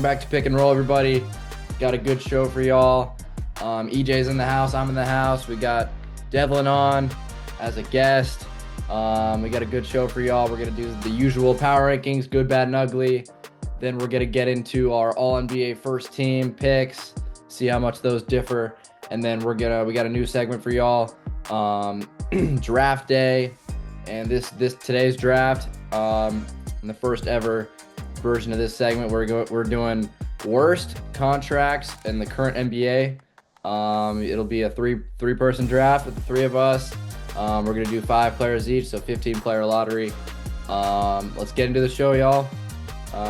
back to Pick and Roll, everybody. Got a good show for y'all. EJ's in the house. I'm in the house. We got Devlin on as a guest. We got a good show for y'all. We're gonna do the usual power rankings, good, bad, and ugly. Then we're gonna get into our All NBA first team picks, see how much those differ, and then we got a new segment for y'all, draft day, and today's draft, in the first ever version of this segment, we're doing worst contracts in the current NBA. It'll be a three person draft with the three of us. We're gonna do 5 players each, so 15 player lottery. Let's get into the show, y'all.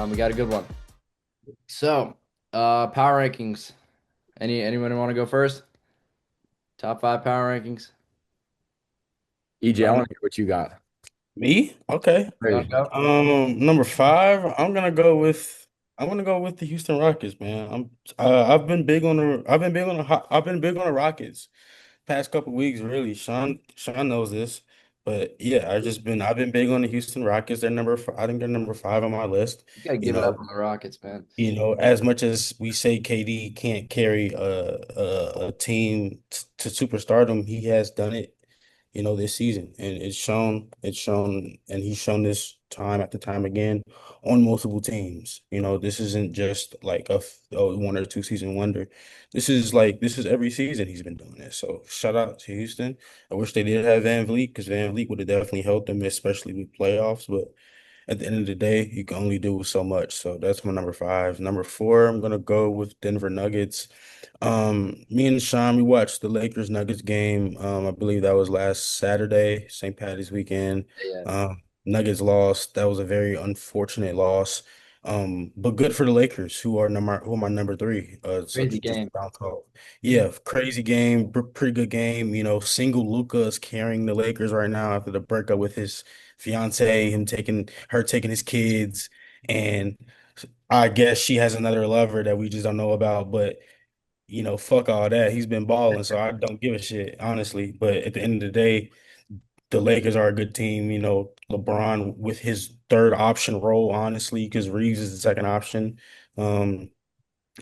We got a good one. So, power rankings. Anyone want to go first? Top 5 power rankings. EJ, I want to hear what you got. Me? Okay. You want Crazy. to go? Number five, I'm gonna go with the Houston Rockets, man. I've been big on the Rockets past couple weeks, really. Sean knows this. But yeah, I've been big on the Houston Rockets. I think they're number five on my list. You gotta You give it up know, on the Rockets, man. as much as we say KD can't carry a team to superstardom, he has done it, this season, and and he's shown this time after time again on multiple teams. This isn't just like a 1 or 2 season wonder. This is every season he's been doing this. So shout out to Houston. I wish they did have Van Vliet because Van Vliet would have definitely helped them, especially with playoffs, but at the end of the day, you can only do so much. So that's my number five. Number four, I'm gonna go with Denver Nuggets. Me and Sean, we watched the Lakers Nuggets game. I believe that was last Saturday, St. Patty's weekend. Yeah, Nuggets lost. That was a very unfortunate loss. But good for the Lakers, who are my number three. So crazy just game. bounce off. Yeah, crazy game, pretty good game. Single Luka is carrying the Lakers right now after the breakup with his fiance, her taking his kids, and I guess she has another lover that we just don't know about. But fuck all that. He's been balling, so I don't give a shit, honestly. But at the end of the day, the Lakers are a good team. LeBron with his third option role, honestly, because Reeves is the second option. Um,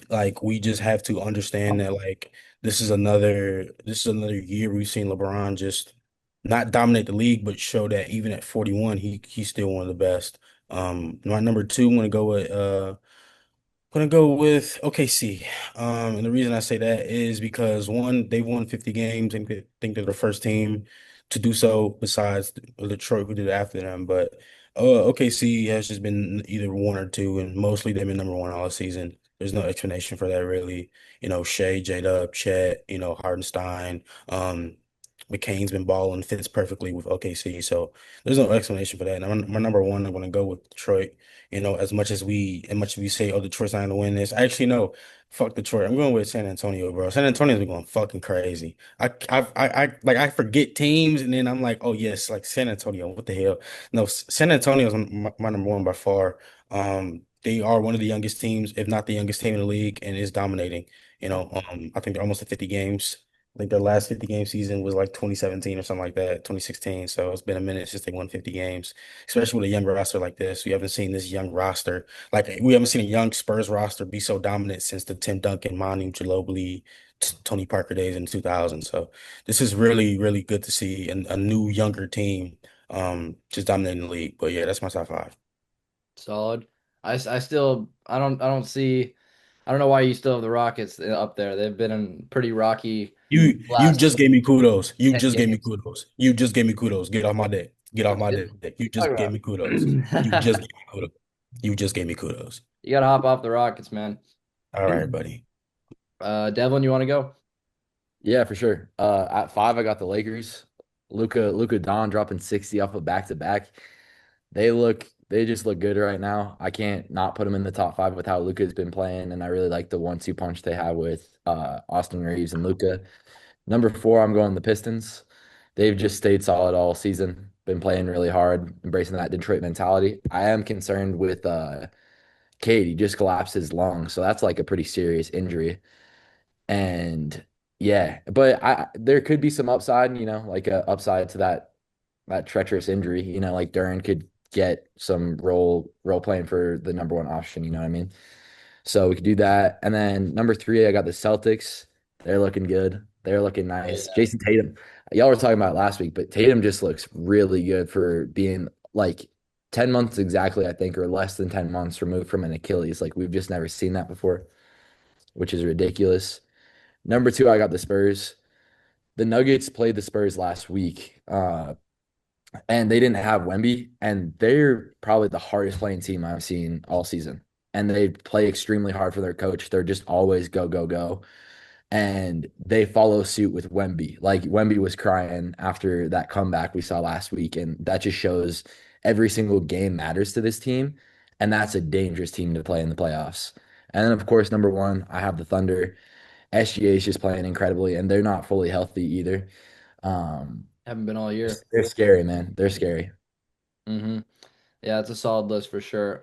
like we just have to understand that this is another year we've seen LeBron just not dominate the league, but show that even at 41, he's still one of the best. My number two, gonna go with OKC. And the reason I say that is because one, they won 50 games and think they're the first team to do so besides Detroit who did it after them. But OKC has just been either one or two, and mostly they've been number one all season. There's no explanation for that really. Shea, J-Dub, Chet, Hardenstein, McCain's been balling, fits perfectly with OKC. So there's no explanation for that. And my number one, I'm gonna go with Detroit. As much as we say, oh, Detroit's not gonna win this. Actually, no, fuck Detroit. I'm going with San Antonio, bro. San Antonio's been going fucking crazy. I forget teams, and then I'm like, oh yes, like San Antonio. What the hell? No, San Antonio's my number one by far. They are one of the youngest teams, if not the youngest team in the league, and is dominating. I think they're almost at 50 games. I think their last 50 game season was like 2017 or something like that, 2016. So it's been a minute since they won 50 games, especially with a young roster like this. We haven't seen this young roster. Like we haven't seen a young Spurs roster be so dominant since the Tim Duncan, Manu Ginobili, Tony Parker days in 2000. So this is really, really good to see a new younger team just dominating the league. But yeah, that's my top five. Solid. I still I don't know why you still have the Rockets up there. They've been in pretty rocky You last just gave me kudos. You 10 just gave me games. kudos. You just gave me kudos. Get off my deck. Get off my deck. You Talk just gave about. me kudos. You just gave me kudos. You just gave me kudos. You gotta hop off the Rockets, man. All right, buddy. Devlin, you want to go? Yeah, for sure. At five, I got the Lakers. Luca Don dropping 60 off of back to back. They just look good right now. I can't not put them in the top five with how Luca's been playing, and I really like the 1-2 punch they have with Austin Reeves and Luca. Number four, I'm going the Pistons. They've just stayed solid all season, been playing really hard, embracing that Detroit mentality. I am concerned with Cade. He just collapsed his lung, so that's like a pretty serious injury. And yeah, but there could be some upside, like a upside to that treacherous injury. Like Duran could get some role playing for the number one option. You know what I mean? So we could do that. And then number three, I got the Celtics. They're looking good. They're looking Oh nice. yeah. Jason Tatum. Y'all were talking about it last week, but Tatum just looks really good for being like 10 months exactly, I think, or less than 10 months removed from an Achilles. Like we've just never seen that before, which is ridiculous. Number two, I got the Spurs. The Nuggets played the Spurs last week, and they didn't have Wemby, and they're probably the hardest playing team I've seen all season. And they play extremely hard for their coach. They're just always go, go, go. And they follow suit with Wemby. Like Wemby was crying after that comeback we saw last week. And that just shows every single game matters to this team. And that's a dangerous team to play in the playoffs. And then, of course, number one, I have the Thunder. SGA is just playing incredibly, and they're not fully healthy either. Um, Haven't been all year. they're scary, man. They're scary. Hmm. Yeah, it's a solid list for sure.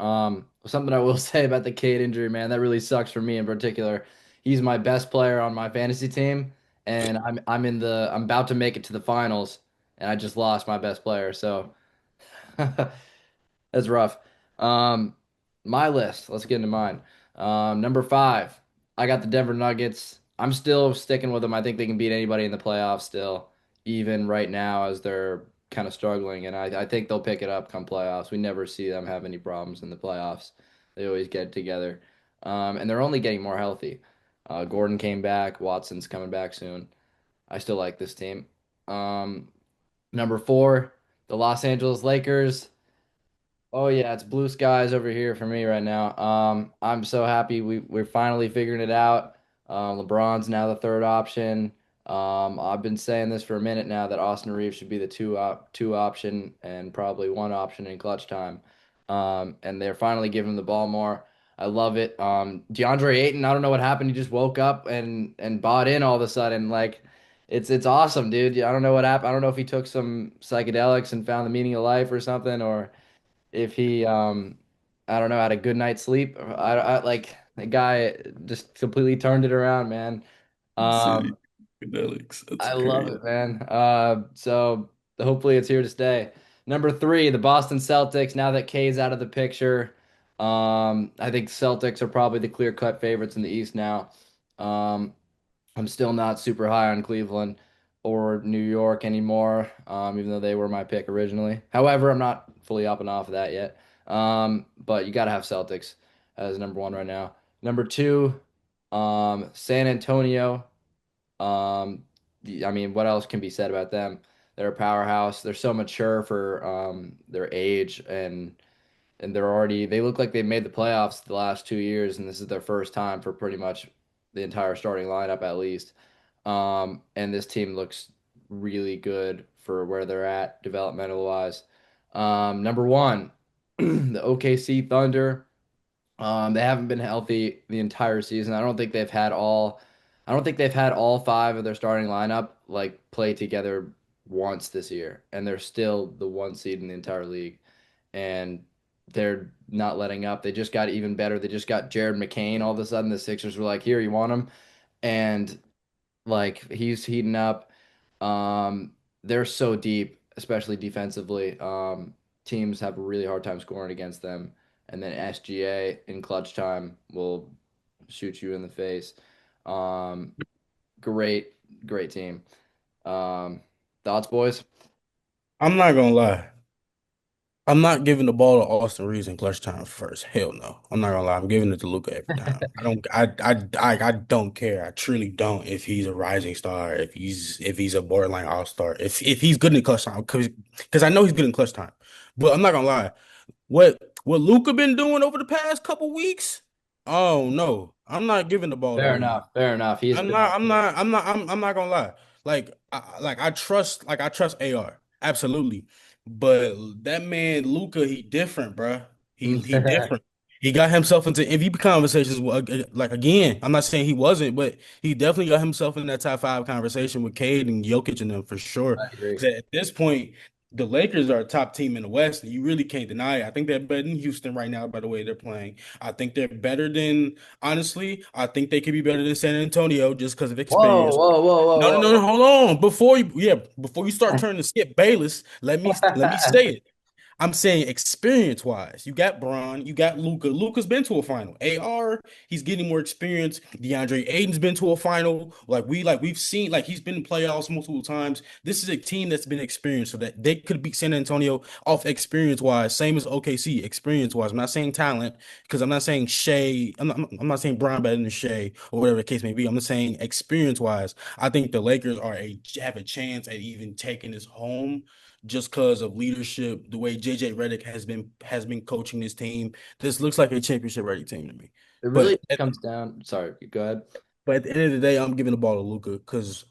Something I will say about the Cade injury, man, that really sucks for me in particular. He's my best player on my fantasy team, and I'm about to make it to the finals, and I just lost my best player. So that's rough. Um, my list. Let's get into mine. Number five, I got the Denver Nuggets. I'm still sticking with them. I think they can beat anybody in the playoffs still, even right now as they're kind of struggling. And I think they'll pick it up come playoffs. We never see them have any problems in the playoffs. They always get together. And they're only getting more healthy. Gordon came back. Watson's coming back soon. I still like this team. Um, Number four, the Los Angeles Lakers. Oh yeah, it's blue skies over here for me right now. I'm so happy we're finally figuring it out. LeBron's now the third option. I've been saying this for a minute now that Austin Reeves should be the two option and probably one option in clutch time. And they're finally giving him the ball more. I love it. DeAndre Ayton, I don't know what happened. He just woke up and bought in all of a sudden. Like it's awesome, dude. I don't know what happened. I don't know if he took some psychedelics and found the meaning of life or something, or if he I don't know, had a good night's sleep. I like the guy just completely turned it around, man. City Um Alex, that's I love crazy. it, man. So hopefully it's here to stay. Number three, the Boston Celtics. Now that K's out of the picture, I think Celtics are probably the clear-cut favorites in the East now. Um, I'm still not super high on Cleveland or New York anymore, even though they were my pick originally. However, I'm not fully up and off of that yet. But you got to have Celtics as number one right now. Number two, San Antonio. I mean, what else can be said about them? They're a powerhouse. They're so mature for their age, and they look like they made the playoffs the last 2 years, and this is their first time for pretty much the entire starting lineup at least. And this team looks really good for where they're at developmental wise. Number one, the OKC Thunder. They haven't been healthy the entire season. I don't think they've had all five of their starting lineup like play together once this year, and they're still the one seed in the entire league. And they're not letting up. They just got even better. They just got Jared McCain. All of a sudden, the Sixers were like, "Here, you want him?" And like he's heating up. Um, they're so deep, especially defensively. Teams have a really hard time scoring against them, and then SGA in clutch time will shoot you in the face. Um, great, great team. Um, Thoughts, boys? I'm not gonna lie. I'm not giving the ball to Austin Reeves in clutch time first. Hell no. I'm not gonna lie. I'm giving it to Luca every time. I don't care. I truly don't if he's a rising star, if he's a borderline all-star, if he's good in clutch time, because I know he's good in clutch time. But I'm not gonna lie. What Luca been doing over the past couple weeks? Oh no. I'm not giving the ball to Fair him. enough. Fair enough. He's I'm been not. I'm not. I'm not gonna lie. I trust AR absolutely, but that man Luca, he different, bruh. He different. He got himself into MVP conversations. Like again, I'm not saying he wasn't, but he definitely got himself in that top five conversation with Cade and Jokic and them for sure. I agree. 'Cause at this point, the Lakers are a top team in the West, and you really can't deny it. I think they're better than Houston right now by the way they're playing. I think they're better than Honestly, I think they could be better than San Antonio just because of Whoa, experience. whoa, whoa, whoa, No, no, no, whoa, no, hold on. Before you start turning to Skip Bayless, let me say it. I'm saying experience wise, you got Braun, you got Luca. Luca's been to a final. AR, he's getting more experience. DeAndre Ayton's been to a final. We've seen he's been in playoffs multiple times. This is a team that's been experienced, so that they could beat San Antonio off experience wise, same as OKC experience wise. I'm not saying talent because I'm not saying Shea. I'm not saying Braun better than Shea or whatever the case may be. I'm just saying experience wise. I think the Lakers have a chance at even taking this home just because of leadership, the way JJ Redick has been coaching this team. This looks like a championship ready team to me. It really But at, comes down. Sorry, go ahead. but at the end of the day, I'm giving the ball to Luca because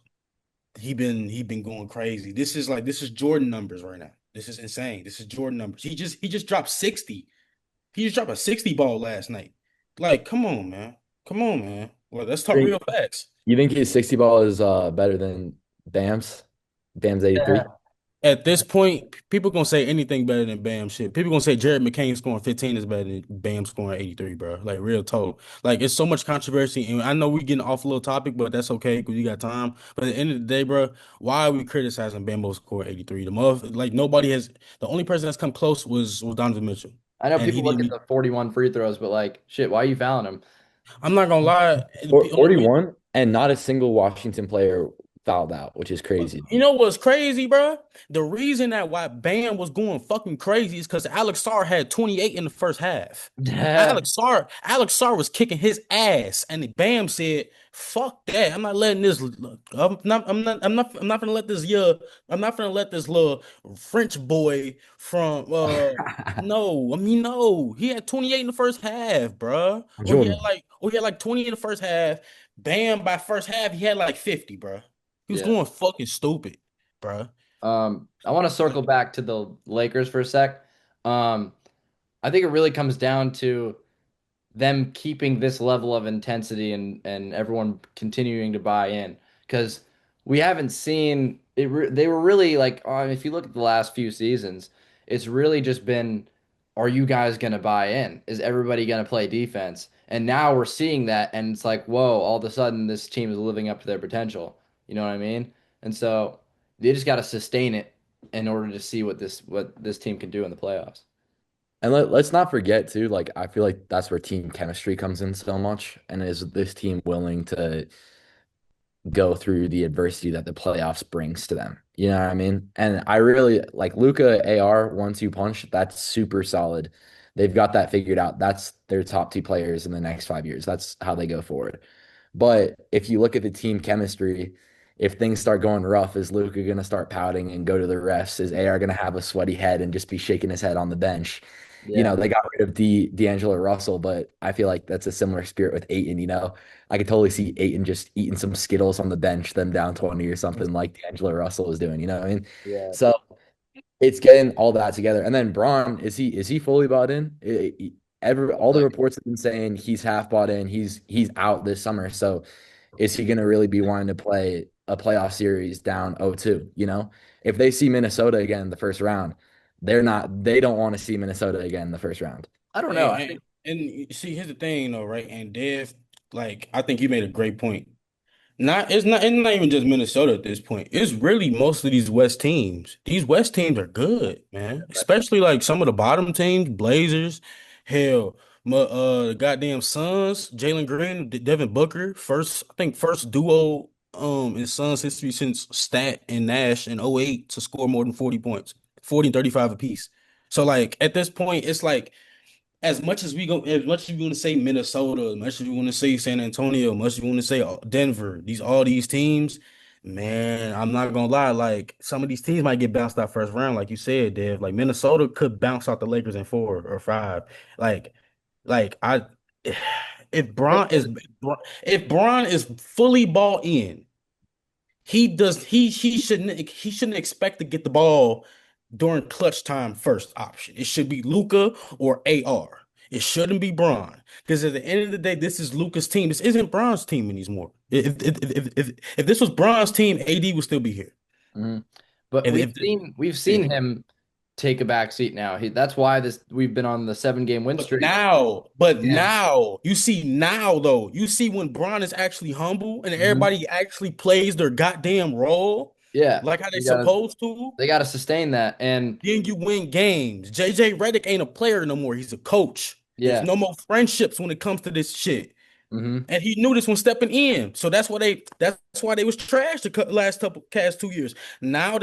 he been going crazy. This is Jordan numbers right now. This is insane. This is Jordan numbers. He just dropped 60. He just dropped a 60 ball last night. Like, come on, man. Come on, man. Well, let's talk real facts. You think his 60 ball is better than Bam's? Bam's 83? At this point, people gonna say anything better than Bam shit. People gonna say Jared McCain scoring 15 is better than Bam scoring 83, bro. Like real talk. Like it's so much controversy, and I know we getting off a little topic, but that's okay because we got time. But at the end of the day, bro, why are we criticizing Bambo score 83? Nobody has. The only person that's come close was Donovan Mitchell, I know and he people look didn't. at the 41 free throws, but like, shit, why are you fouling him? I'm not gonna lie. The only 41, and not a single Washington player fouled out, which is crazy. You know what's crazy, bro? The reason that why Bam was going fucking crazy is because Alex Sarr had 28 in the first half. Yeah. Alex Sarr was kicking his ass, and Bam said, "Fuck that! I'm not letting this. I'm not gonna let this. Yeah, I'm not gonna let this little French boy from. No, I mean no. He had 28 in the first half, bro. Jordan. Or he had like 20 in the first half. Bam, by first half, he had like 50, bro. He was Yeah. going fucking stupid, bro. I want to circle back to the Lakers for a sec. Um, I think it really comes down to them keeping this level of intensity and everyone continuing to buy in because we haven't seen it. They were really like, if you look at the last few seasons, it's really just been, are you guys going to buy in? Is everybody going to play defense? And now we're seeing that, and it's like, whoa, all of a sudden this team is living up to their potential. You know what I mean? And so they just got to sustain it in order to see what this team can do in the playoffs. And let's not forget too, like I feel like that's where team chemistry comes in so much. And is this team willing to go through the adversity that the playoffs brings to them? You know what I mean? And I really like Luca AR 1-2 punch. That's super solid. They've got that figured out. That's their top two players in the next 5 years. That's how they go forward. But if you look at the team chemistry, if things start going rough, is Luca going to start pouting and go to the refs? Is AR going to have a sweaty head and just be shaking his head on the bench? Yeah. They got rid of D'Angelo Russell, but I feel like that's a similar spirit with Aiton. I could totally see Aiton just eating some Skittles on the bench, them down 20 or something like D'Angelo Russell was doing, you know what I mean? Yeah. So it's getting all that together. And then Braun, is he fully bought in? All the Like, reports have been saying he's half bought in. He's out this summer. So is he going to really be wanting to play a playoff series down 0-2? If they see Minnesota again in the first round, they don't want to see Minnesota again in the first round. I don't know. I And, think and you see, here's the thing, though, right? And Dev, I think you made a great point. It's not even just Minnesota at this point. It's really most of these West teams. These West teams are good, man. Especially like some of the bottom teams, Blazers, hell, the goddamn Suns, Jalen Green, Devin Booker, first duo in Suns history since Stat and Nash in '08 to score more than 40 points, 40 and 35 apiece. So like at this point, it's like as much as we want to say Minnesota, as much as we want to say San Antonio, as much as we want to say Denver, all these teams, man, I'm not gonna lie. Like some of these teams might get bounced out first round, like you said, Dev. Like Minnesota could bounce out the Lakers in 4 or 5. Like, I, if Bron is fully ball in, he shouldn't expect to get the ball during clutch time first option. It should be Luca or AR. It shouldn't be Braun. Because at the end of the day, this is Luca's team. This isn't Braun's team anymore. If this was Braun's team, AD would still be here. Mhm. But If, we've if seen we've yeah. seen him take a back seat now. That's why we've been on the 7 game win But streak. now, but And now, you see now though, you see when Braun is actually humble and Mhm. everybody actually plays their goddamn role. Yeah, like how they you gotta supposed to, they gotta sustain that. And then you win games. JJ Redick ain't a player no more. He's a coach. There's yeah. no more friendships when it comes to this shit. Hmm. And he knew this when stepping in. So that's why they was trash the last couple cast 2 years. Now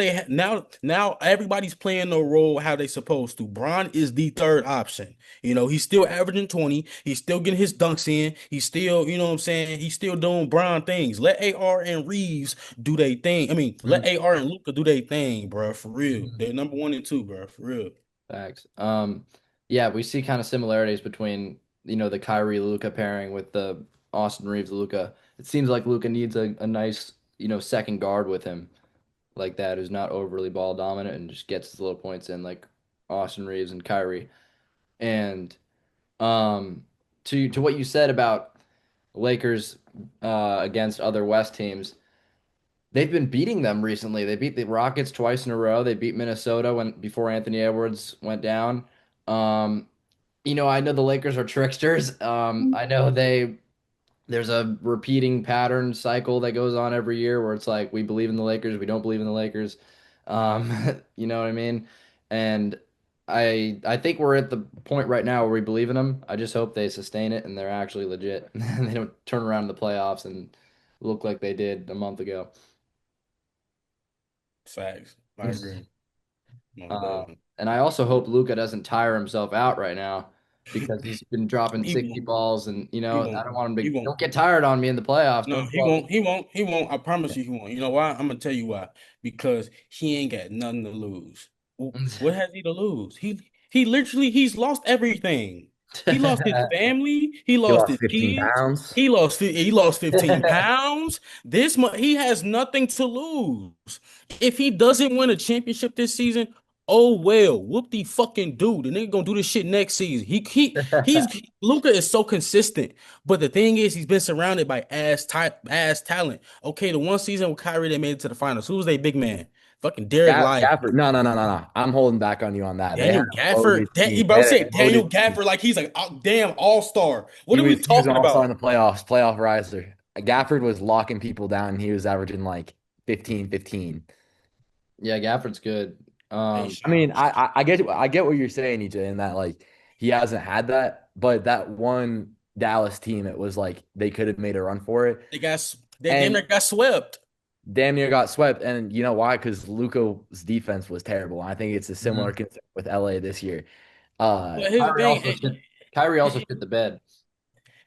everybody's playing the role how they supposed to. Bron is the third option. He's still averaging 20. He's still getting his dunks in. He's still, you know what I'm saying? He's still doing Bron things. Let AR and Reeves do their thing. I mean, let AR and Luca do their thing, bro. For real. They're number one and two, bro. For real. Facts. Yeah, we see kind of similarities between, the Kyrie Luca pairing with the Austin Reeves Luca. It seems like Luca needs a nice, second guard with him like that who's not overly ball dominant and just gets his little points in like Austin Reeves and Kyrie. And um to what you said about Lakers against other West teams, they've been beating them recently. They beat the Rockets twice in a row. They beat Minnesota when before Anthony Edwards went down. Um, I know the Lakers are tricksters. I know there's a repeating pattern cycle that goes on every year where it's like we believe in the Lakers, we don't believe in the Lakers. You know what I mean? And I think we're at the point right now where we believe in them. I just hope they sustain it and they're actually legit. And they don't turn around in the playoffs and look like they did a month ago. Facts. I agree. Most Uh, definitely. and I also hope Luca doesn't tire himself out right now because he's been dropping He 60 won't. balls and He I won't. don't want him He to won't. don't get tired on me in the playoffs. No, Don't he won't. He won't. He won't. I promise you he won't. You know why? I'm gonna tell you why. Because he ain't got nothing to lose. What has he to lose? He's lost everything. He lost his family. He He lost lost his 15 kids. pounds. He lost 15 pounds. This month he has nothing to lose. If he doesn't win a championship this season, oh well. Whoop the fucking dude. The nigga gonna do this shit next season. He's Luca is so consistent. But the thing is, he's been surrounded by ass talent. Okay, the one season with Kyrie, they made it to the finals. Who was their big man? Fucking Derek Lively. Gafford. No, no, no, no, no. I'm holding back on you on that. They had Daniel a loaded Gafford. team. They Bro had a said Daniel loaded team. Gafford like he's a damn all-star. What He are we was he was an talking all-star in about? the playoffs, playoff riser. Gafford was locking people down and he was averaging like 15, 15. Yeah, Gafford's good. Hey, I Sean. mean, I get what you're saying, EJ, in that like he hasn't had that, but that one Dallas team, it was like they could have made a run for it. They damn And near got swept. damn near got swept. And you know why? Because Luka's defense was terrible. I think it's a similar Mhm. concern with LA this year. But here's the Kyrie thing. also shit. Kyrie also shit the bed.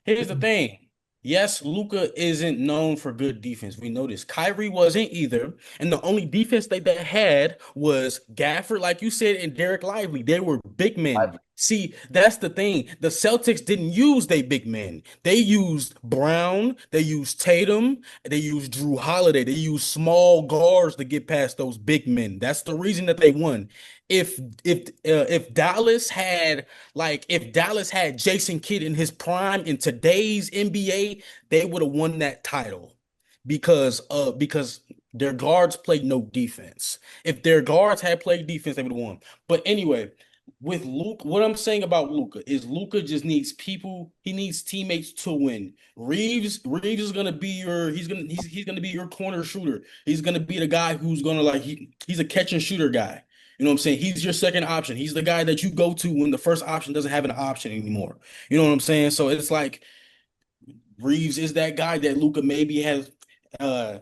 Here's the thing. Yes, Luca isn't known for good defense. We know this. Kyrie wasn't either. And the only defense they had was Gafford, like you said, and Derek Lively. They were big men. See, that's the thing. The Celtics didn't use they big men. They used Brown, they used Tatum, they used Drew Holiday. They used small guards to get past those big men. That's the reason that they won. If Dallas had if Dallas had Jason Kidd in his prime in today's NBA, they would have won that title because their guards played no defense. If their guards had played defense, they would have won. But anyway, with Luke, what I'm saying about Luca is Luca just needs people. He needs teammates to win. Reeves is gonna be he's gonna be your corner shooter. He's gonna be the guy who's gonna he's a catch and shooter guy. You know what I'm saying? He's your second option. He's the guy that you go to when the first option doesn't have an option anymore. You know what I'm saying? So it's like Reeves is that guy that uh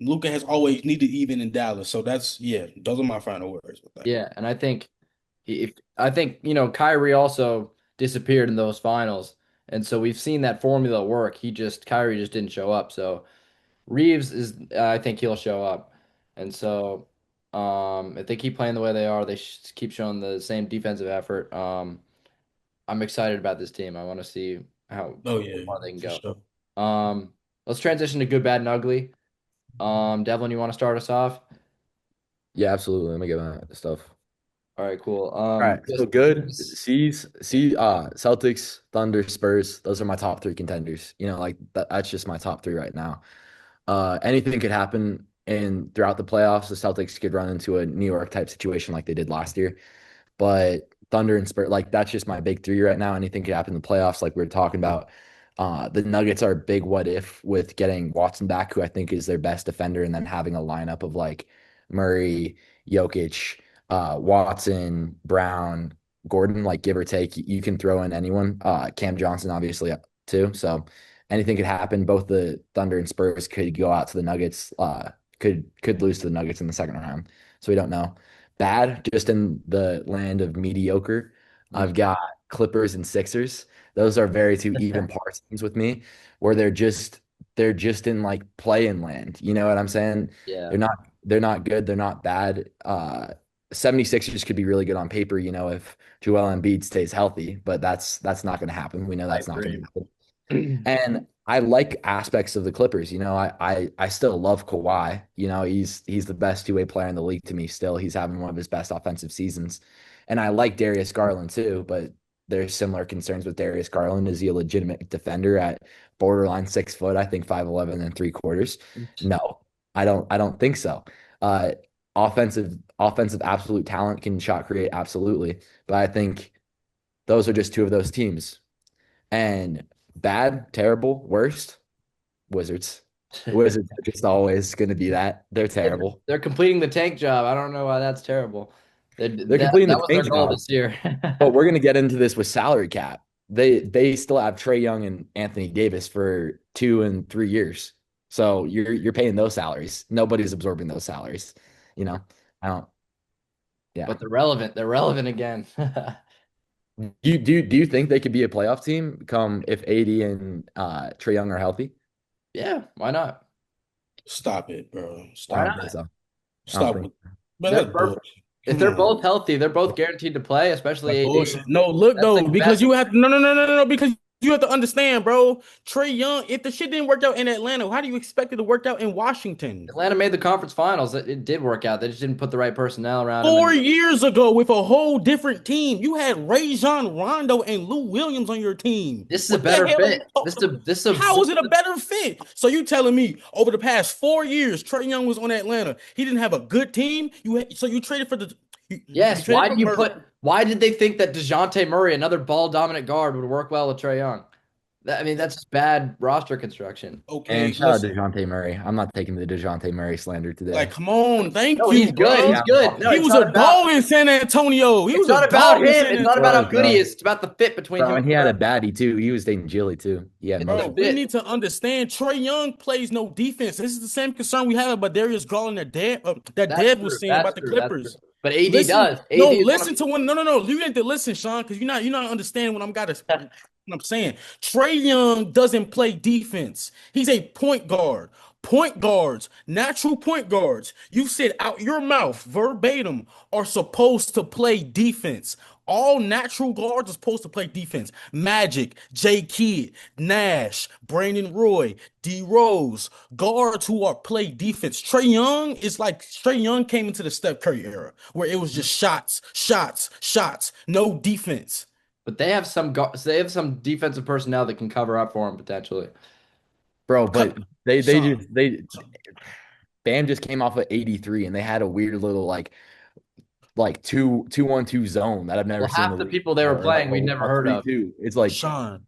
Luca has always needed even in Dallas. So those are my final words with that. Yeah, and I think Kyrie also disappeared in those finals, and so we've seen that formula work. Kyrie just didn't show up. So Reeves is I think he'll show up, and so if they keep playing the way they are, they keep showing the same defensive effort. I'm excited about this team. I want to see how Oh yeah, far they can for go. sure. Let's transition to good, bad, and ugly. Devlin, you want to start us off? Yeah, absolutely. Let me get that stuff. All right, cool. All right, so good. Celtics, Thunder, Spurs. Those are my top three contenders. Like that's just my top three right now. Anything could happen, and throughout the playoffs, the Celtics could run into a New York type situation like they did last year. But Thunder and Spurs, like that's just my big three right now. Anything could happen in the playoffs, like we were talking about. The Nuggets are a big what if with getting Watson back, who I think is their best defender, and then having a lineup of like Murray, Jokic, Watson, Brown, Gordon, like give or take. You can throw in anyone. Cam Johnson, obviously, too. So anything could happen. Both the Thunder and Spurs could go out to the Nuggets. Could lose to the Nuggets in the second round. So we don't know. Bad, just in the land of mediocre. I've got Clippers and Sixers. Those are very two even par teams with me, where they're just in like play-in land. You know what I'm saying? Yeah, They're not good. They're not bad. 76ers could be really good on paper, if Joel Embiid stays healthy, but that's not going to happen. We know I that's not going to agree. happen. And I like aspects of the Clippers. I still love Kawhi. He's the best two-way player in the league to me still. He's having one of his best offensive seasons. And I like Darius Garland too, but there's similar concerns with Darius Garland. Is he a legitimate defender at borderline 6 foot? I think 5'11" and 3/4. No, I don't think so. Uh, offensive absolute talent can shot create absolutely, but I think those are just two of those teams. And bad, terrible, worst, Wizards. Wizards are just always going to be that. They're terrible. They're completing the tank job. I don't know why that's terrible. They're That completing the was their tank goal job. this year. But we're going to get into this with salary cap. They still have Trae Young and Anthony Davis for 2 and 3 years. So you're paying those salaries. Nobody's absorbing those salaries. You know, I don't. Yeah. But they're relevant. They're relevant again. Do you think they could be a playoff team come if AD and Trae Young are healthy? Yeah, why not? Stop it, bro. I Why Stop don't it. think not? so. I don't Stop think it. Man, They're that's perfect. bullshit. If Come they're on. both healthy, they're both guaranteed to play, especially That's AD. bullshit. No, look That's though, like because best. you have no, because you have to understand, bro. Trae Young, if the shit didn't work out in Atlanta, how do you expect it to work out in Washington? Atlanta made the conference finals. It did work out. They just didn't put the right personnel around him. 4 years ago, with a whole different team, you had Rajon Rondo and Lou Williams on your team. This is a What the better hell are you fit. talking about? How is it a This better fit? So you telling me over the past 4 years, Trae Young was on Atlanta. He didn't have a good team. So you traded for you yes. traded for Murray. Why did they think that DeJounte Murray, another ball dominant guard, would work well with Trae Young? I mean, that's just bad roster construction. Okay, And shout out to listen. DeJounte Murray. I'm not taking the DeJounte Murray slander Like, today. come on, thank No, he's you, good. bro. He's good. No, He it's was a not about dog in San Antonio. He it's was a not about dog in him. San It's not about how Antonio, good he bro. is. It's about the fit between him Bro, and and he had a LeBron. baddie too. He was dating Jilly too. Yeah, It's the Bro, motion. we fit. need to understand Trae Young plays no defense. This is the same concern we have about Darius Garland that That's Dev was true. saying That's about the true. That's true. Clippers. But AD Listen, does. no, AD is one of listen to one. No. You need to listen, Sean, because you're not understanding what I'm saying. Trae Young doesn't play defense. He's a point guard. Point guards, natural point guards, you said out your mouth verbatim, are supposed to play defense. All natural guards are supposed to play defense. Magic, J Kidd, Nash, Brandon Roy, D Rose, guards who are play defense. Trae Young came into the Steph Curry era where it was just shots, shots, shots, no defense. But they have some defensive personnel that can cover up for him potentially. Bro, but they Sean, just they Bam just came off of 83 and they had a weird little like 2-1-2 zone that I've never Well, seen in half the the league people they were before, or like playing we'd never a heard of. 3-2. It's like Sean,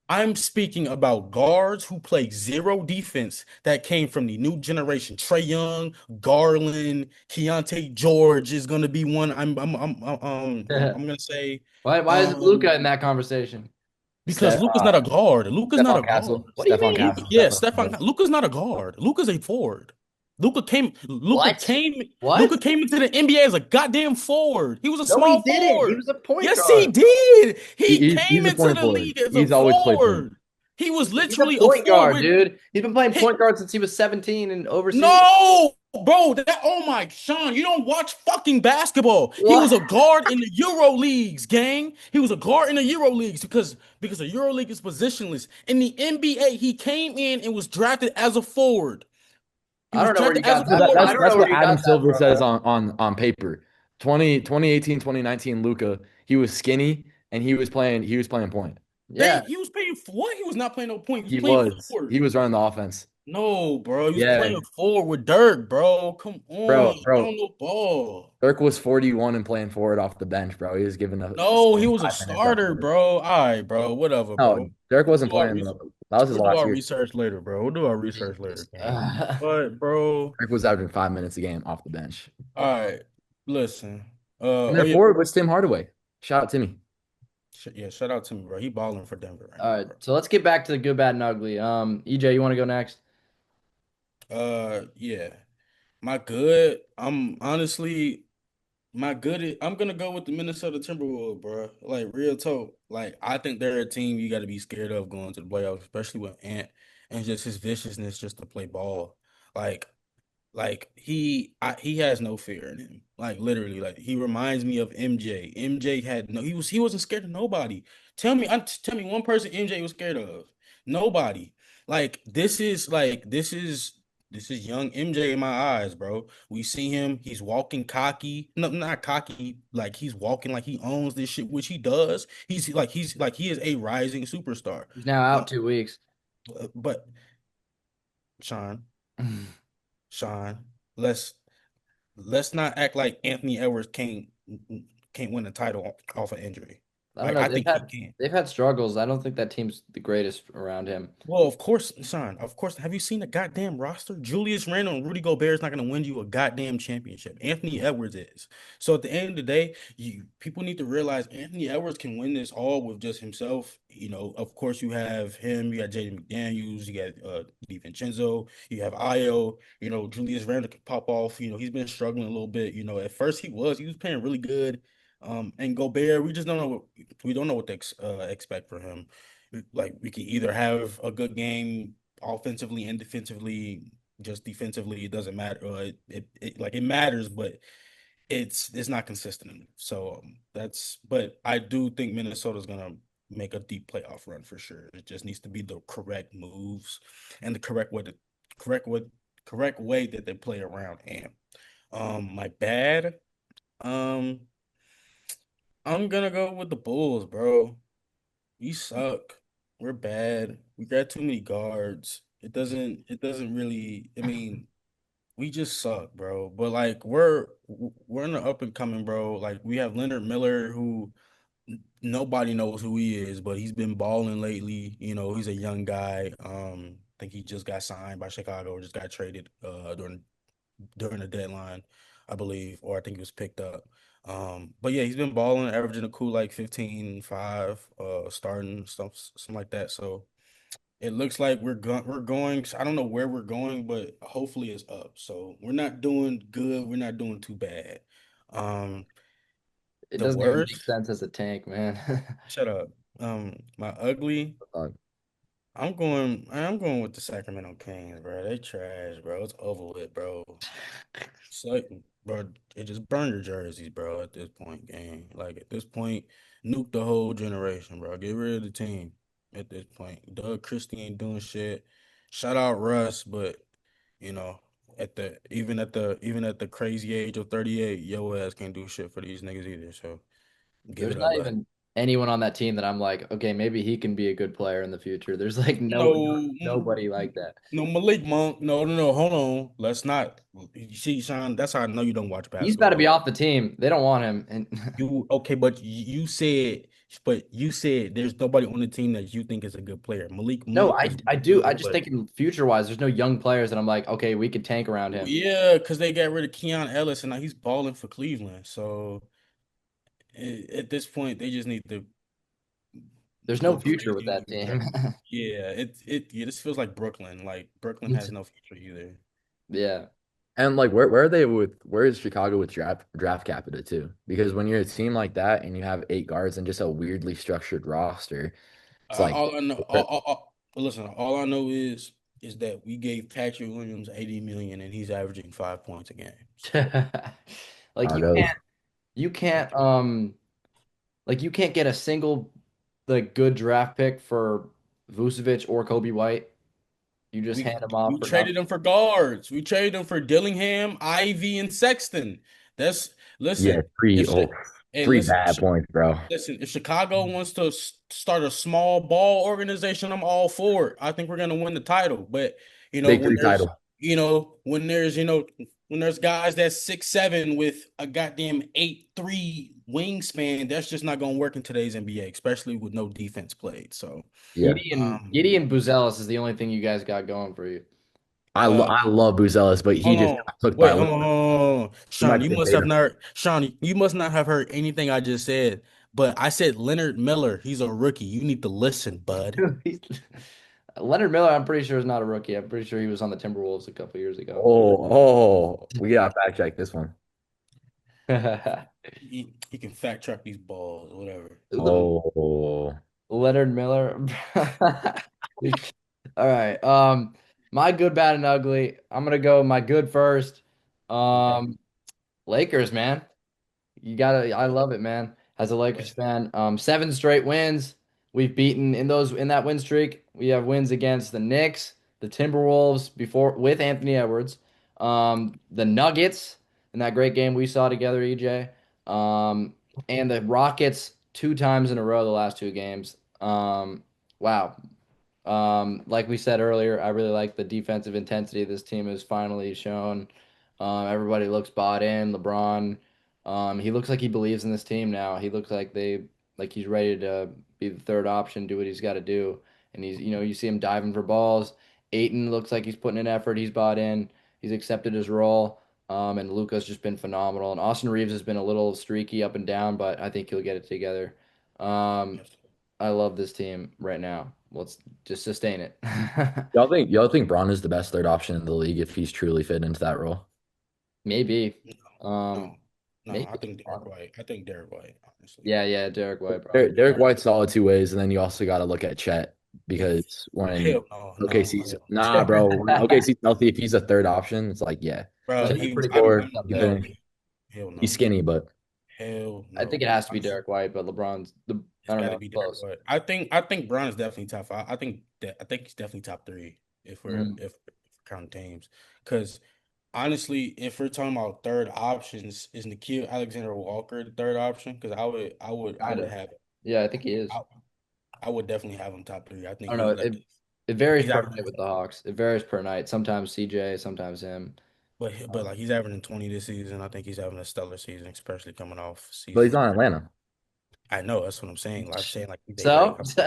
I'm speaking about guards who play zero defense that came from the new generation. Trae Young, Garland, Keontae George is gonna be one. I'm gonna say Why isn't um Luca in that conversation? because Steph, Luka's not a guard. Luka's not a Stephon guard. Castle, What do you Stephon mean? Castle, Yeah, Stephon Stefan. Castle. Luka's not a guard. Luka's a forward. Luka came. Luka What? came. What? Luka came into the NBA as a goddamn forward. He was a No, he small didn't. He forward. was a point Yes, he guard. did. He He's came a into point the forward. league as a He's always played point. forward. He was He's a literally a point guard, forward. dude. He's been playing Hey, point guard since he was 17 and overseas. no, bro. Oh my, Sean, you don't watch fucking basketball. He was a What? guard in the Euro leagues, gang. He was a guard in the Euro leagues because the Euro league is positionless. In the NBA, he came in and was drafted as a forward. He I was don't know where you drafted as a got So that. that, forward. I that's don't know that's where what you Adam got that Silver from. says on paper. 2018, 2019 Luca, he was skinny and he was playing point. Yeah. He was playing for what? He was not playing no point. He He was playing was. forward. He was running the offense. No, bro. He was Yeah, playing forward with Dirk, bro. Come on. bro. Don't no ball. Dirk was 41 and playing forward off the bench, bro. He was given a No, he was a 5 minutes at starter, forward. bro. All right, bro. Whatever, bro. No, Dirk wasn't You are playing reason- That was his We'll do last our year. research later, bro. We'll do our research later, gang. But bro, Kirk was averaging 5 minutes a game off the bench. all right, listen. And Oh their yeah, forward was Tim Hardaway. Shout out Timmy. yeah. Shout out to me, bro. He balling for Denver right All now, right, bro. so let's get back to the good, bad, and ugly. EJ, you want to go next? Yeah. My good. I'm honestly my good. I'm gonna go with the Minnesota Timberwolves, bro. Like real talk. Like I think they're a team you got to be scared of going to the playoffs, especially with Ant and just his viciousness just to play ball. Like he has no fear in him. Like literally, like he reminds me of MJ. MJ had no he wasn't scared of nobody. Tell me one person MJ was scared of. Nobody. This is young MJ in my eyes, bro. We see him, he's walking cocky. No, not cocky, like he's walking like he owns this shit, which he does. He's like he is a rising superstar. He's now Uh, out 2 weeks. but Sean, Sean, let's let's not act like Anthony Edwards can't win a title off an injury. I don't Like know. I They've think he had can. they've had struggles. I don't think that team's the greatest around him. Well, of course, son. Of course. Have you seen the goddamn roster? Julius Randle and Rudy Gobert is not going to win you a goddamn championship. Anthony Edwards is. So at the end of the day, you people need to realize Anthony Edwards can win this all with just himself. Of course, you have him. You got Jaden McDaniels. You got DiVincenzo. You have Io. Julius Randle can pop off. He's been struggling a little bit. At first he was playing really good. And Gobert, we don't know what to expect for him. Like we can either have a good game offensively and defensively. Just defensively, it doesn't matter. It matters, but it's not consistent enough. So but I do think Minnesota's gonna make a deep playoff run for sure. It just needs to be the correct moves and the correct way, correct way that they play around. And my bad. Um, I'm gonna go with the Bulls, bro. We suck. We're bad. We got too many guards. It doesn't really, I mean, we just suck, bro. But like we're in the up and coming, bro. Like we have Leonard Miller who nobody knows who he is, but he's been balling lately. He's a young guy. I think he just got signed by Chicago or just got traded during the deadline, I believe, or I think he was picked up. But yeah, he's been balling, averaging a cool like 15, 5, starting something like that. So it looks like we're going. I don't know where we're going, but hopefully it's up. So we're not doing good. We're not doing too bad. Um, It the doesn't even make worst. sense as a tank, man. Shut up. My ugly. Uh, I'm going with the Sacramento Kings, bro. They trash, bro. It's over with, bro. So, bro, it just burn your jerseys, bro. At this point, gang. Like at this point, nuke the whole generation, bro. Get rid of the team. At this point, Doug Christie ain't doing shit. Shout out Russ, but you know, even at the crazy age of 38, yo ass can't do shit for these niggas either. So give There's it up, not bud. even anyone on that team that I'm like, okay, maybe he can be a good player in the future. There's like No, nobody like that. no, Malik Monk. No, no, no. Hold on. Let's not. You see, Sean, that's how I know you don't watch He's got to be basketball. off the team. They don't want him. And You okay, but you said there's nobody on the team that you think is a good player. Malik no, Monk I is I a do. I good just player. think in future wise, there's no young players that I'm like, okay, we could tank around him. Yeah, because they got rid of Keon Ellis and now he's balling for Cleveland. So at this point, they just need to There's no go future with crazy that and team. yeah, this feels like Brooklyn. Like Brooklyn has no future either. Yeah. and like where is Chicago with draft capital too? Because when you're a team like that and you have 8 guards and just a weirdly structured roster, it's like All I know, listen, all I know is that we gave Patrick Williams 80 million and he's averaging 5 points a game. So Like how it goes. you can't like you can't get a single like good draft pick for Vucevic or Kobe White. You just we hand them we off for traded nothing. him for guards. We traded him for Dillingham, Ivy, and Sexton. That's Yeah, listen. three If Chi- oh hey, three listen, bad points, bro. listen. If Chicago wants to start a small ball organization, I'm all for it. I think we're gonna win the title. But Big when three there's title. when there's when there's guys that's 6'7" with a goddamn 8'3" wingspan, that's just not gonna work in today's NBA, especially with no defense played. So, Yeah. um, Gideon Buzelis is the only thing you guys got going for you. I love Buzelis, but he hold just on, got cooked by wait, hold on, Luka. hold on. He might be a beta. Sean, you must not have heard anything I just said. But I said Leonard Miller, he's a rookie. You need to listen, bud. Leonard Miller, I'm pretty sure is not a rookie. I'm pretty sure he was on the Timberwolves a couple years ago. We gotta fact check this one. He can fact check these balls, whatever. Oh, Leonard Miller. All right. My good, bad, and ugly. I'm gonna go my good first. Okay. Lakers, man. You gotta, I love it, man. As a Lakers fan, 7 straight wins. We've beaten in that win streak. We have wins against the Knicks, the Timberwolves before with Anthony Edwards, the Nuggets in that great game we saw together, EJ, and the Rockets 2 times in a row the last 2 games. Wow, like we said earlier, I really like the defensive intensity this team has finally shown. Everybody looks bought in. LeBron, he looks like he believes in this team now. He looks like he's ready to be the third option, do what he's got to do. And you see him diving for balls. Aiton looks like he's putting in effort. He's bought in. He's accepted his role. And Luka's just been phenomenal. And Austin Reeves has been a little streaky up and down, but I think he'll get it together. Um, I love this team right now. Let's just sustain it. y'all think Braun is the best third option in the league if he's truly fit into that role? Maybe. No, no, Maybe. I think Derek White, honestly. Yeah, Derek White Derek, probably. Derek White's solid 2 ways, and then you also got to look at Chet because when Hell no, OKC's hell no. nah, bro, when OKC's healthy, if he's a third option, it's like yeah, Bro, Chet's he, pretty I, good or for I, stuff you there. hell, finish. hell He's no. skinny, but Hell I think no. it has to be Honestly, Derek White, but LeBron's I it's don't got know, to it's be Derek close. White. I think Brown is definitely top five. I think he's definitely top three if we're Mhm. if counting teams. Because honestly, if we're talking about third options, is Nikhil Alexander Walker the third option? Because I Kind would of. have Yeah, I think he is. I, I would definitely have him top three. I I think don't know. he's like It varies he's per averaging night with the Hawks. It varies per night. Sometimes CJ, sometimes him. but like he's averaging 20 this season. I think he's having a stellar season, especially coming off but he's season. on Atlanta. I know that's what I'm saying. Like I'm saying like they rank. So,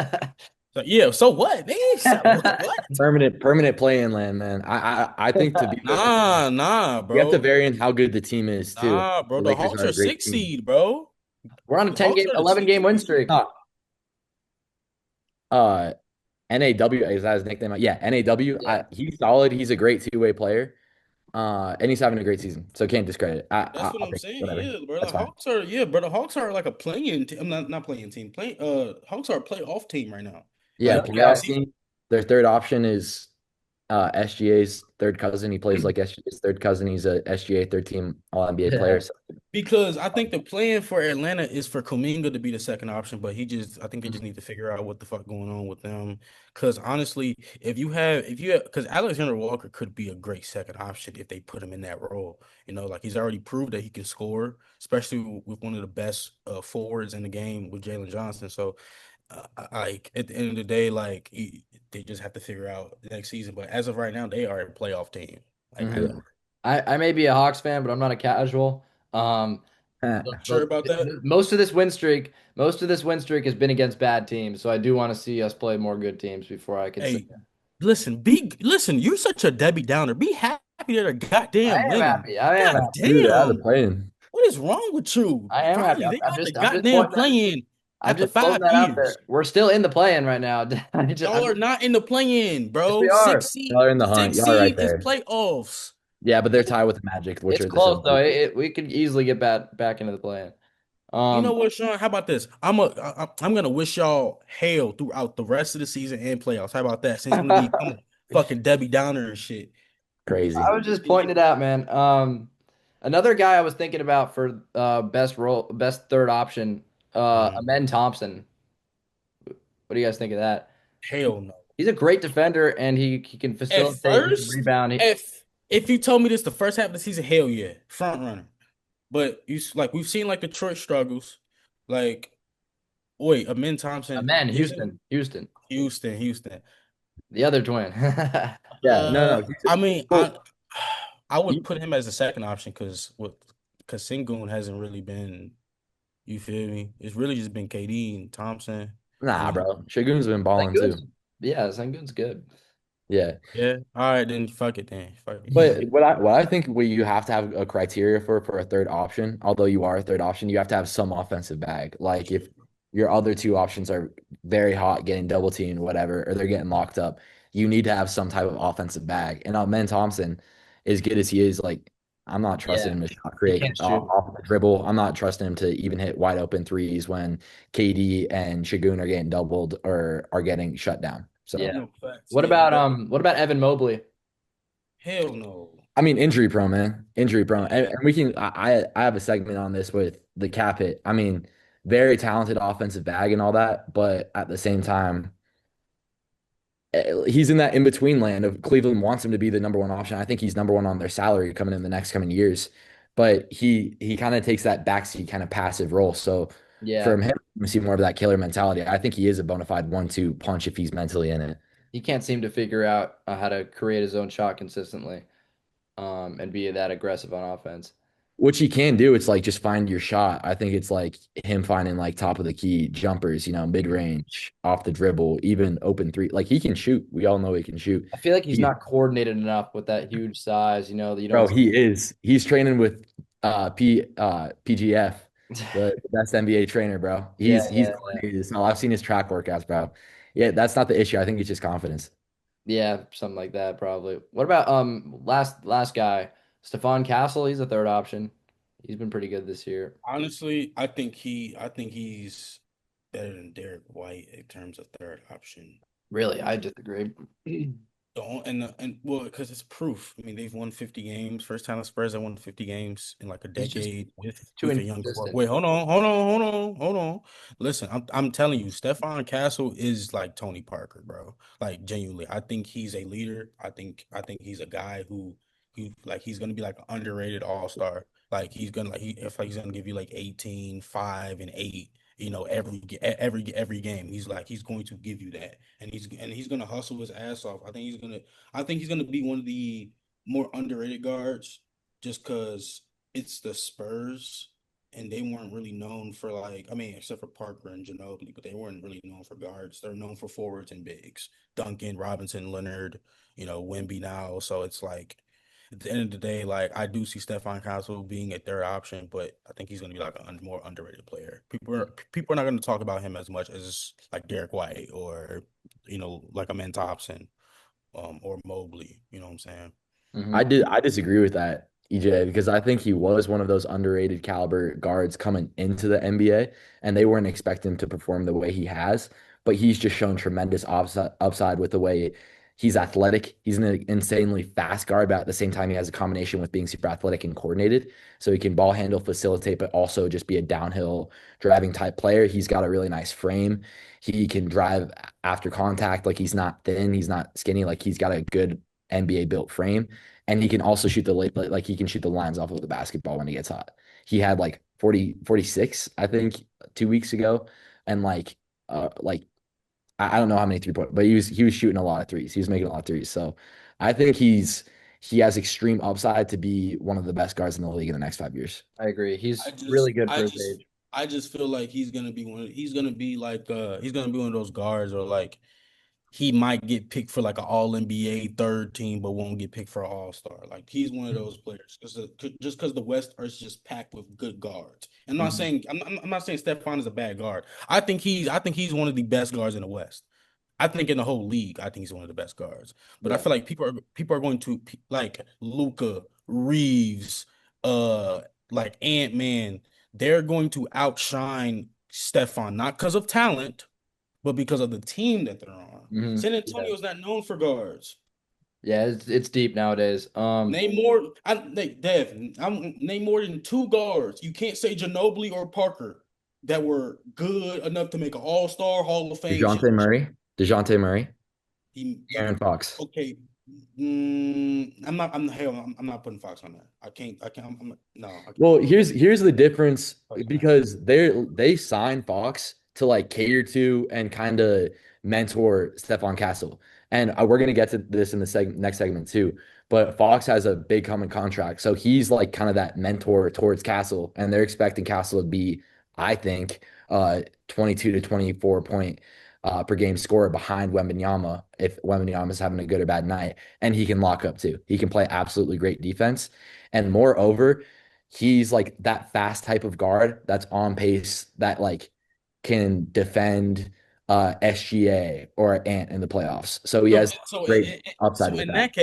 So yeah, so what, man? So what? Permanent play in land, man. I think to be Nah, you have to bro. vary in how good the team is too. Nah, bro. The The Lakers Hawks are are a great six team. seed, bro. we're on a The 10 Hawks game, are the 11 six game win seed. streak. Uh, NAW is that his nickname? Yeah, NAW. Yeah. He's solid. He's a great two-way player. And he's having a great season, so can't discredit it. That's what I'll I'm take saying. whatever. Yeah, bro. That's fine. The Hawks are like a playing team. I'm not playing team. Hawks are a playoff team right now. Yeah, Yep. Like you Yep. playoff see, team. Their third option is SGA's third cousin. He plays like SGA's third cousin. He's a SGA third team All NBA player. So, because I think the plan for Atlanta is for Kuminga to be the second option, but I think they just need to figure out what the fuck going on with them. Because honestly, because Alexander Walker could be a great second option if they put him in that role. Like he's already proved that he can score, especially with one of the best forwards in the game with Jalen Johnson. So, like at the end of the day, like they just have to figure out next season. But as of right now, they are a playoff team. Like Mhm. as yeah. of I may be a Hawks fan, but I'm not a casual. sure about that. Most of this win streak has been against bad teams, so I do want to see us play more good teams before I can say Hey, listen. You're such a Debbie Downer. Be happy that they're I goddamn am winning. happy. I am God happy. Dude, they're out of the damn. play-in. What is wrong with you? I am happy. Finally, they I'm got the just I'm just goddamn pointing that play-in I'm after just floating five that out years. there. We're still in the play-in right now. Y'all are not in the play-in, Yes, we bro. are. Y'all are in the hunt. Six Y'all are right seed is there. playoffs. Yeah, but they're tied with the Magic, which It's are the close though. seventh. We could easily get back into the play-in. You know Um, what, Sean? How about this? I'm gonna wish y'all hell throughout the rest of the season and playoffs. How about that? Since we become a fucking Debbie Downer and shit. Crazy. I was just pointing it out, man. Another guy I was thinking about for best third option, Mhm. Amen Thompson. What do you guys think of that? Hell no. He's a great defender and he can At facilitate, he can first, rebound. if you told me this the first half of the season, hell yeah, front runner. But like we've seen like Detroit struggles. Like, wait, Amin Thompson Amen, isn't Houston, Houston. the other twin. Yeah, no. I mean, Well, I would He- put him as the second option because Sengun hasn't really been. You feel me? It's really just been KD and Thompson. Nah, And bro. Shagun's been balling too. Sengun's, yeah, Sengun's good. Yeah. yeah, all right, then fuck it then. Fuck But it. what I think what you have to have a criteria for a third option, although you are a third option, you have to have some offensive bag. Like if your other two options are very hot, getting double teamed, whatever, or they're getting locked up, you need to have some type of offensive bag. And Ben Thompson, as good as he is, like I'm not trusting Yeah, him to shot he create can't shoot. off the dribble. I'm not trusting him to even hit wide open threes when KD and Shagun are getting doubled or are getting shut down. Yeah. So No facts. Yeah, What about Evan Mobley? hell no. I mean, injury prone, man. Injury prone. And we can I have a segment on this with the cap hit. I mean, very talented offensive bag and all that, but at the same time, he's in that in-between land of Cleveland wants him to be the number one option. I think he's number one on their salary coming in the next coming years. But he kind of takes that backseat kind of passive role. So Yeah, from him, we see more of that killer mentality. I think he is a bona fide 1-2 punch if he's mentally in it. he can't seem to figure out how to create his own shot consistently, and be that aggressive on offense. Which he can do. It's like just find your shot. I think it's like him finding like top of the key jumpers, mid range, off the dribble, even open three. Like he can shoot. We all know he can shoot. I feel like he's He, not coordinated enough with that huge size. That you bro, don't. he is. He's training with PGF, the best NBA trainer, bro. Yeah, He's yeah, coordinated. So I've seen his track workouts, bro. Yeah, that's not the issue. I think it's just confidence. yeah, something like that probably. What about last guy, Stephon Castle? He's a third option. He's been pretty good this year. Honestly, I think he's better than Derek White in terms of third option. Really, I disagree. And well, because it's proof. I mean, they've won 50 games. First time the Spurs have won 50 games in like a He's just decade too with a young core. inconsistent. Wait, hold on. Listen, I'm telling you, Stephon Castle is like Tony Parker, bro. Like genuinely, I think he's a leader. I think he's a guy who he's gonna be like an underrated all-star. Like he's gonna he's gonna give you like 18, 5, and 8. Every game, he's going to give you that, and he's gonna hustle his ass off. I think he's gonna be one of the more underrated guards, just because it's the Spurs, and they weren't really known for like, I mean, except for Parker and Ginobili, but they weren't really known for guards. They're known for forwards and bigs, Duncan, Robinson, Leonard, Wemby now. So it's like at the end of the day, like I do see Stephon Castle being a third option, but I think he's going to be like a more underrated player. People are not going to talk about him as much as like Derek White or like a Thompson, or Mobley. You know what I'm saying? Hmm. I disagree with that, EJ, because I think he was one of those underrated caliber guards coming into the NBA, and they weren't expecting him to perform the way he has. But he's just shown tremendous upside with the way he's athletic. He's an insanely fast guard, but at the same time, he has a combination with being super athletic and coordinated. So he can ball handle, facilitate, but also just be a downhill driving type player. He's got a really nice frame. He can drive after contact. Like he's not thin, he's not skinny. Like he's got a good NBA built frame, and he can also shoot like he can shoot the lines off of the basketball when he gets hot. He had like 46, I think, 2 weeks ago, and like I don't know how many 3 point, but he was shooting a lot of threes. He was making a lot of threes. So I think he has extreme upside to be one of the best guards in the league in the next 5 years. I agree. I He's really just, good I for his just, age. I just feel like he's gonna be one of those guards, or like he might get picked for like an All NBA third team, but won't get picked for an All Star. Like he's one of those players, just because the West is just packed with good guards. Mhm. I'm not saying Stephon is a bad guard. I think he's one of the best guards in the West. I think in the whole league, I think he's one of the best guards. But I Yeah. feel like people are going to like Luca, Reeves, uh, like Ant-Man. They're going to outshine Stephon, not because of talent, but because of the team that they're on. Hmm. San Yeah. Antonio's not known for guards. Yeah, it's deep nowadays. Name more. Name more than two guards. You can't say Ginobili or Parker that were good enough to make an All-Star Hall of Fame DeJounte championship. Murray, DeJounte Murray, He Aaron Fox. okay. I'm not putting Fox on that. I can't. No, I can't. Well, here's the difference Fox on that. because they signed Fox to like cater to and kind of mentor Stephon Castle. And we're gonna get to this in the next segment too. but Fox has a big coming contract. So he's like kind of that mentor towards Castle, and they're expecting Castle to be, I think, 22 to 24 point per game scorer behind Wembanyama if Wembanyama's having a good or bad night. And he can lock up too. He can play absolutely great defense. And moreover, he's like that fast type of guard that's on pace that like can defend SGA or Ant in the playoffs. So he So, has great upside so with that.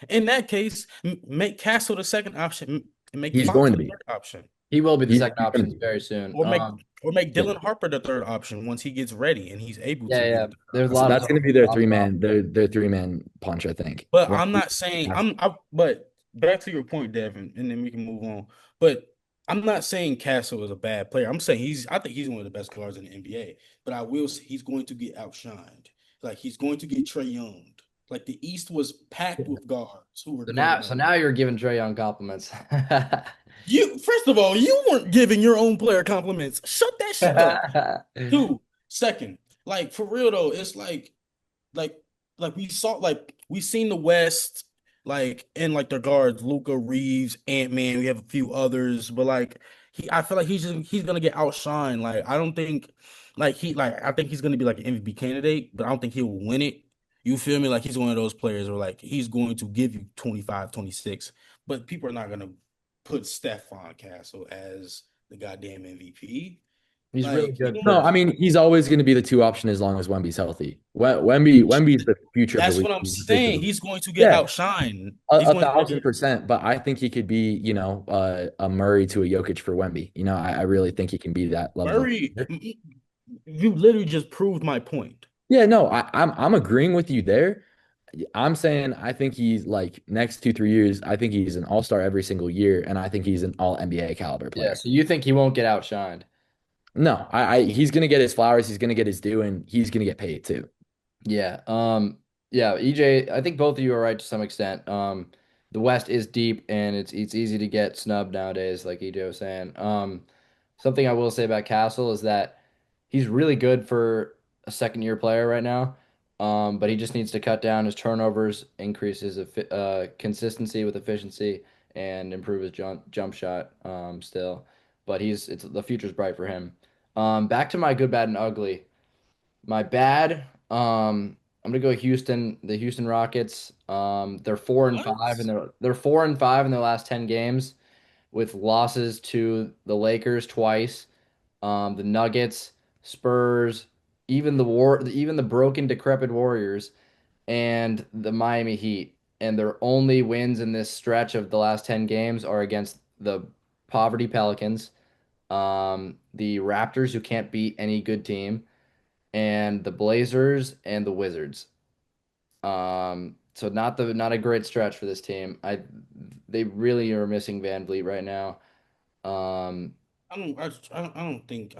in that case, make Castle the second option, and make He's Fox going the to be. third option, He will be the second He's going to option be. very soon. or make Yeah. Dylan Harper the third option once he gets ready and he's able Yeah, to be yeah. the third There's a So lot option. of that's talk going to be their about. their three man punch, I think. But I'm Wemby, not saying Castle. but back to your point, Devin, and then we can move on. But I'm not saying Castle is a bad player. I'm saying I think he's one of the best guards in the NBA. But I will say he's going to get outshined. Like he's going to get Trae Young'd. Like the East was packed with guards who were So good now, enough. so now you're giving Trae Young compliments. You first of all, you weren't giving your own player compliments. Shut that shit up. Two, second, like for real though, it's like like we seen the West like in like their guards, Luca Reeves, Ant-Man, we have a few others, but like I feel like he's gonna get outshined. Like I don't think I think he's gonna be like an MVP candidate, but I don't think he'll win it. You feel me? Like he's one of those players where like he's going to give you 25, 26, but people are not gonna put Stephon Castle as the goddamn MVP. He's really Like, you good know, No, for. I mean he's always going to be the two option as long as Wemby's healthy. Wemby's the future of the that's league. what I'm He's the face of saying. the league. He's going to get Yeah, outshined. a, He's a going to thousand percent. But I think he could be, a Murray to a Jokic for Wemby. I really think he can be that level. Murray. You literally just proved my point. Yeah, no, I'm agreeing with you there. I'm saying I think he's like next 2, 3 years. I think he's an all-star every single year, and I think he's an all NBA caliber Yeah, player. so you think he won't get outshined? No, he's gonna get his flowers. He's gonna get his due, and he's gonna get paid too. Yeah. Yeah, EJ, I think both of you are right to some extent. The West is deep and it's easy to get snubbed nowadays, like EJ was saying. Something I will say about Castle is that he's really good for a second year player right now. But he just needs to cut down his turnovers, increase his consistency with efficiency, and improve his jump shot still. But the future's bright for him. Back to my good, bad, and ugly. My bad. I'm gonna go Houston. The Houston Rockets. They're four and What? five, and they're 4-5 in their last 10 games, with losses to the Lakers twice, the Nuggets, Spurs, even the broken, decrepit Warriors, and the Miami Heat. And their only wins in this stretch of the last 10 games are against the poverty Pelicans, the Raptors, who can't beat any good team, and the Blazers and the Wizards. So not a great stretch for this team. They really are missing Van Vliet right now. Um, I don't think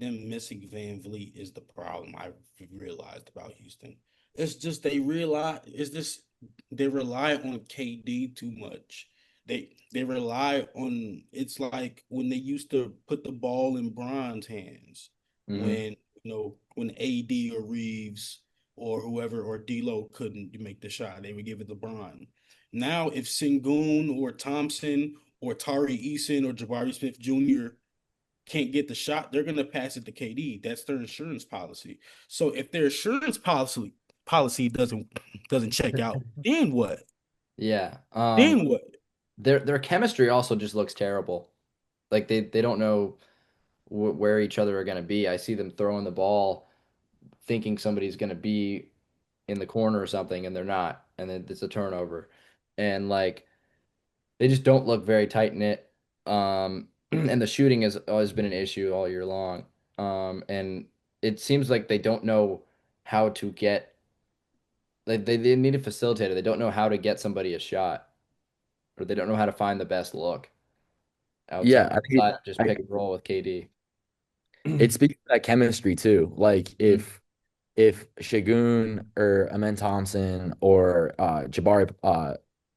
them missing Van Vliet is the problem. I realized about Houston. It's just they rely on KD too much. They rely on it's like when they used to put the ball in Bron's hands mhm. when when AD or Reeves or whoever or D'Lo couldn't make the shot, they would give it to Bron. Now, if Sengun or Thompson or Tari Eason or Jabari Smith Jr. can't get the shot, they're gonna pass it to KD. That's their insurance policy. So if their insurance policy doesn't check out, then what? Yeah. Then what? Their chemistry also just looks terrible. Like they don't know where each other are going to be. I see them throwing the ball, thinking somebody's going to be in the corner or something, and they're not, and then it's a turnover. And like they just don't look very tight knit. And the shooting has always been an issue all year long. And it seems like they don't know how to get they need a facilitator. They don't know how to get somebody a shot, or they don't know how to find the best look Yeah, outside of just I, pick and roll with KD. it speaks to that chemistry too. Like Mhm. if Shagun or Amen Thompson or Jabari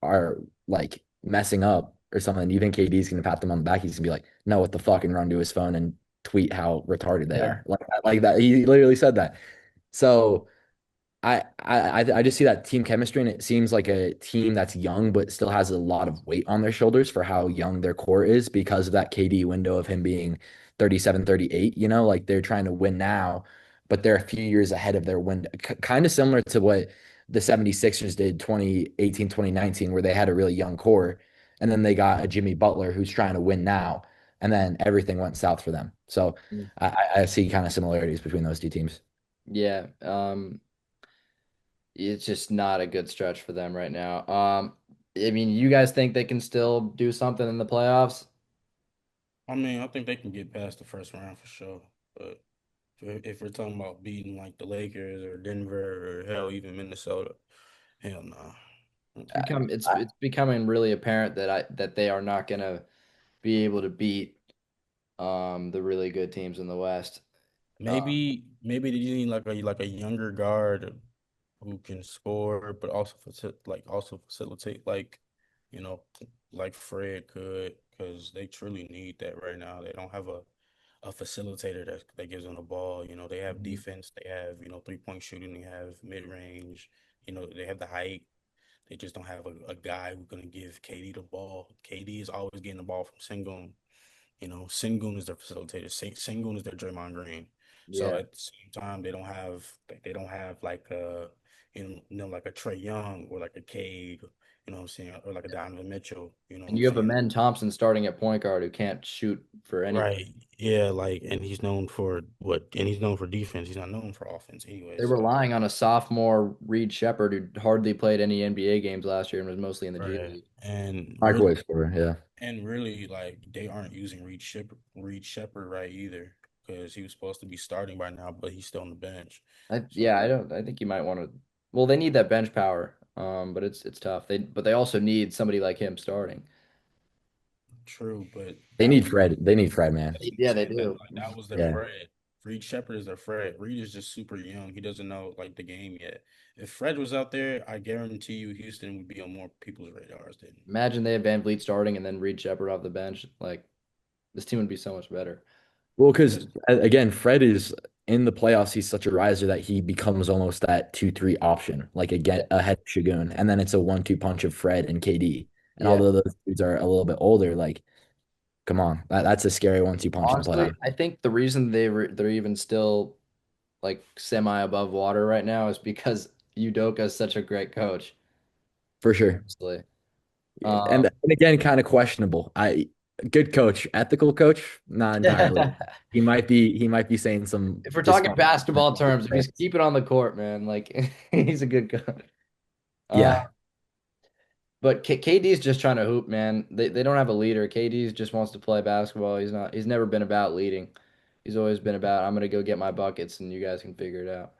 are like messing up or something, you think KD's gonna pat them on the back? He's gonna be like, "No, what the fuck," and run to his phone and tweet how retarded they Yeah. are. Like that. He literally said that. So I just see that team chemistry, and it seems like a team that's young but still has a lot of weight on their shoulders for how young their core is because of that KD window of him being 37, 38. Like they're trying to win now, but they're a few years ahead of their window. Kind of similar to what the 76ers did 2018, 2019, where they had a really young core, and then they got a Jimmy Butler who's trying to win now, and then everything went south for them. So Mm. I see kind of similarities between those two teams. Yeah. It's just not a good stretch for them right now. I mean, you guys think they can still do something in the playoffs? I mean, I think they can get past the first round for sure. But if we're talking about beating like the Lakers or Denver or hell, even Minnesota, hell no. Mm-mm. It's becoming really apparent that they are not gonna be able to beat the really good teams in the West. Uh, Maybe they need like a younger guard who can score, but also also facilitate you know, like Fred could, because they truly need that right now. They don't have a facilitator that gives them the ball. They have Mhm. defense, they have, 3-point shooting, they have mid range, they have the height. They just don't have a guy who's gonna give KD the ball. KD is always getting the ball from Sengun. Sengun is their facilitator. Sengun is their Draymond Green. So Yeah, at the same time, they don't have like like a Trey Young or like a Cade, what I'm saying, or like a Donovan Mitchell, what and I'm you have a saying. Men Thompson starting at point guard who can't shoot for anything. Right. Yeah, and he's known for what? And he's known for defense. He's not known for offense anyway. They're So relying on a sophomore Reed Shepard who hardly played any NBA games last year and was mostly in the G right. League. Microwave scorer, yeah. And really, like they aren't using Reed Shepard right either, because he was supposed to be starting by now, but he's still on the bench. Yeah, So I think you might want to. Well, they need that bench power, but it's tough. But they also need somebody like him starting. true, but They that need was Fred. They need Fred, man. that's what I'm Yeah, they saying. do. That was their Yeah. Fred. Reed Shepard is their Fred. Reed is just super young. He doesn't know like the game yet. If Fred was out there, I guarantee you Houston would be on more people's radars than Imagine they have Van Vliet starting and then Reed Shepard off the bench. Like this team would be so much better. Well, because again, Fred is in the playoffs. He's such a riser that he becomes almost that 2-3 option, like Yeah, again ahead of Shagun, and then it's a 1-2 punch of Fred and KD. And yeah. although those dudes are a little bit older, like, come on, that's a scary 1-2 punch in the Honestly, playoffs. I think the reason they're even still like semi above water right now is because Udoka is such a great coach. For sure. Honestly, And again, kind of questionable. Good coach, ethical coach, not entirely. He might be saying some if we're talking dysfunctional basketball terms, if he's keeping on the court, man, like he's a good coach. Uh, Yeah, but KD's just trying to hoop, man. They don't have a leader. KD just wants to play basketball. He's never been about leading. He's always been about I'm gonna go get my buckets and you guys can figure it out.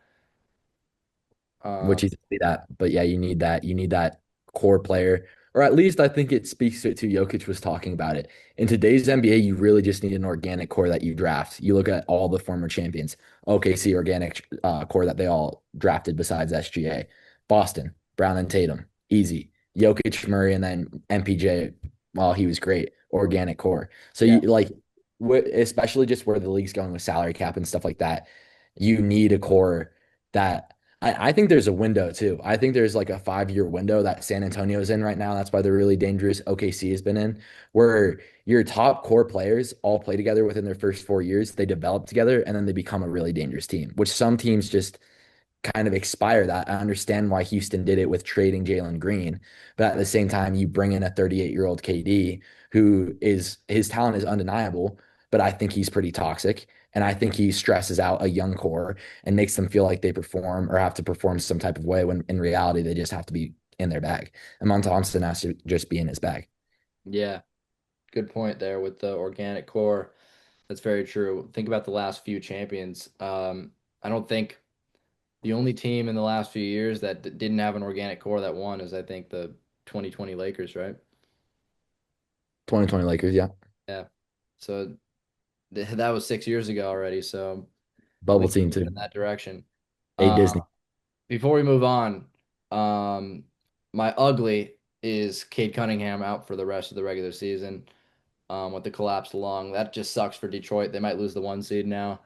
which is that. But yeah, you need that. You need that core player, or at least I think it speaks to it too. Jokic was talking about it. In today's NBA, you really just need an organic core that you draft. You look at all the former champions, OKC organic core that they all drafted besides SGA, Boston, Brown and Tatum, easy. Jokic, Murray, and then MPJ. Well, he was great, organic core. So Yeah, you like, especially just where the league's going with salary cap and stuff like that. You need a core that I think there's a window too. I think there's like a 5-year window that San Antonio's in right now. That's why they're really dangerous. OKC has been in, where your top core players all play together within their first 4 years. They develop together and then they become a really dangerous team, which some teams just kind of expire that. I understand why Houston did it with trading Jalen Green, but at the same time, you bring in a 38-year-old KD who is his talent is undeniable, but I think he's pretty toxic. And I think he stresses out a young core and makes them feel like they perform or have to perform some type of way when in reality they just have to be in their bag. And Mon Thompson has to just be in his bag. yeah. Good point there with the organic core. That's very true. Think about the last few champions. I don't think the only team in the last few years that didn't have an organic core that won is I think the 2020 Lakers, right? 2020 Lakers, yeah. Yeah. So that was 6 years ago already. So at Bubble least team moving too. in that direction. A Uh, Disney. Before we move on, um, my ugly is Cade Cunningham out for the rest of the regular season with the collapsed lung. That just sucks for Detroit. They might lose the 1 seed now.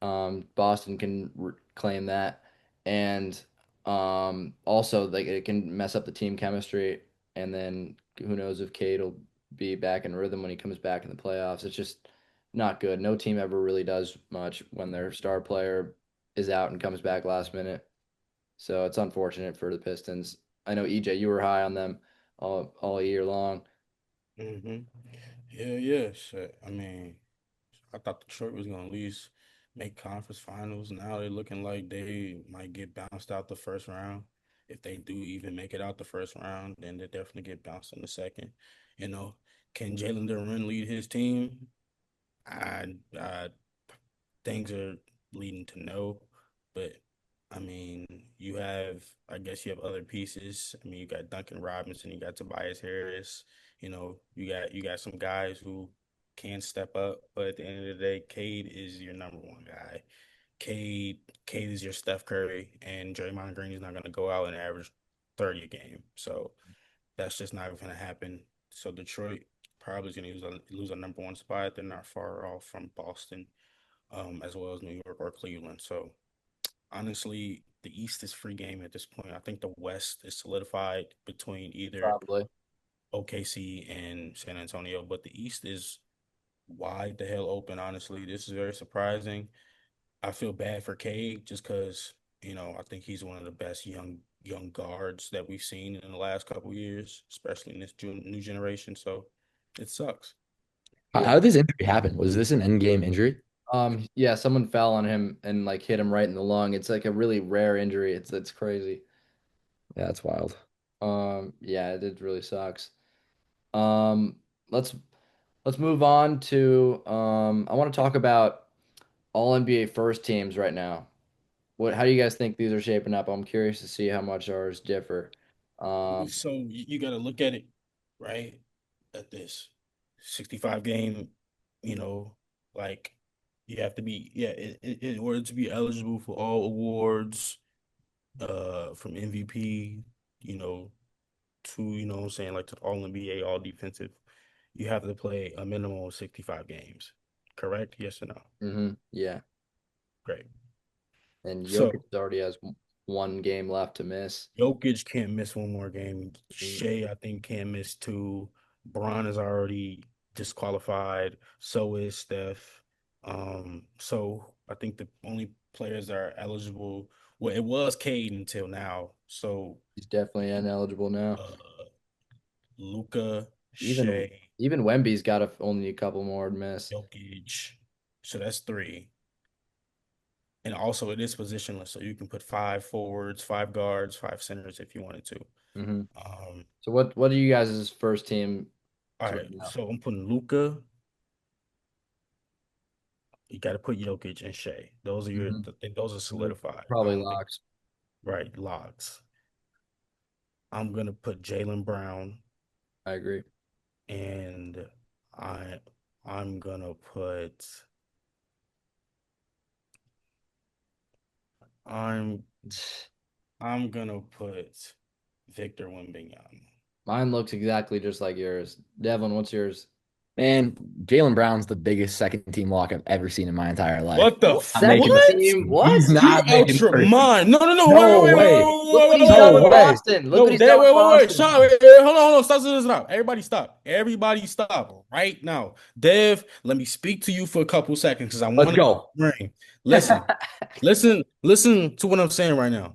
Boston can claim that. And Also, like it can mess up the team chemistry, and then who knows if Cade will be back in rhythm when he comes back in the playoffs. It's just not good. No team ever really does much when their star player is out and comes back last minute. So it's unfortunate for the Pistons. I know EJ, you were high on them all year long. Hmm. Yeah, yeah. Shit. I mean, I thought Detroit was gonna at least make conference finals. Now they're looking like they might get bounced out the first round. If they do even make it out the first round, then they definitely get bounced in the second. You know, can Jalen Duren lead his team? I things are leading to no, but I mean, I guess you have other pieces. I mean, you got Duncan Robinson, you got Tobias Harris. You got some guys who can step up, but at the end of the day, Cade is your number one guy. Cade, Cade is your Steph Curry, and Draymond Green is not going to go out and average 30 a game. So that's just not going to happen. So Detroit probably is going to lose a number one spot. They're not far off from Boston, as well as New York or Cleveland. So honestly, the East is free game at this point. I think the West is solidified between either Probably. OKC and San Antonio, but the East is wide the hell open. Honestly, this is very surprising. I feel bad for Cade just because I think he's one of the best young guards that we've seen in the last couple years, especially in this new generation. So it sucks. How did this injury happen? Was this an end game injury? Yeah, someone fell on him and like hit him right in the lung. It's like a really rare injury. It's crazy. Yeah, that's wild. Yeah, it really sucks. Um, let's let's move on to I want to talk about all NBA first teams right now. How do you guys think these are shaping up? I'm curious to see how much ours differ. Um, So you got to look at it, right? At this 65 game, you know, like you have to be, yeah, in order to be eligible for all awards, from MVP, you know, to, what I'm saying, like to all NBA, all defensive, you have to play a minimum of 65 games. Correct? Yes or no? yeah, Great. and Jokic So already has one game left to miss. Jokic can't miss one more game. Mhm. Shea, I think, can't miss two. Bron is already disqualified. So is Steph. So I think the only players that are eligible, well, it was Cade until now. So He's definitely ineligible now. uh Luca, Even Shea, even Wemby's got only a couple more to miss. Jokic. So that's three. And also it is positionless, so you can put five forwards, five guards, five centers if you wanted to. hmm Um, So what are you guys' first team all to right, right now? so I'm putting Luca. You got to put Jokic and Shea. Those are hmm those are solidified. I Probably don't think locks. right locks. I'm gonna put Jalen Brown, I agree. and I I'm gonna put I'm I'm gonna put Victor Wembanyama. Mine looks exactly just like yours. Devlin, what's yours? Man, Jalen Brown's the biggest second team lock I've ever seen in my entire life. What the Not making the Second what? first team? team. He's What? You not out making the your first team. mind. No, no, no. No way. Look what he's done No with way. Boston. Look what No, he's done with wait. Boston. Stop. Hold on, hold on. Stop. Everybody stop. Everybody stop right now. Dev, let me speak to you for a couple seconds because I Let's want to go. bring. Listen to what I'm saying right now.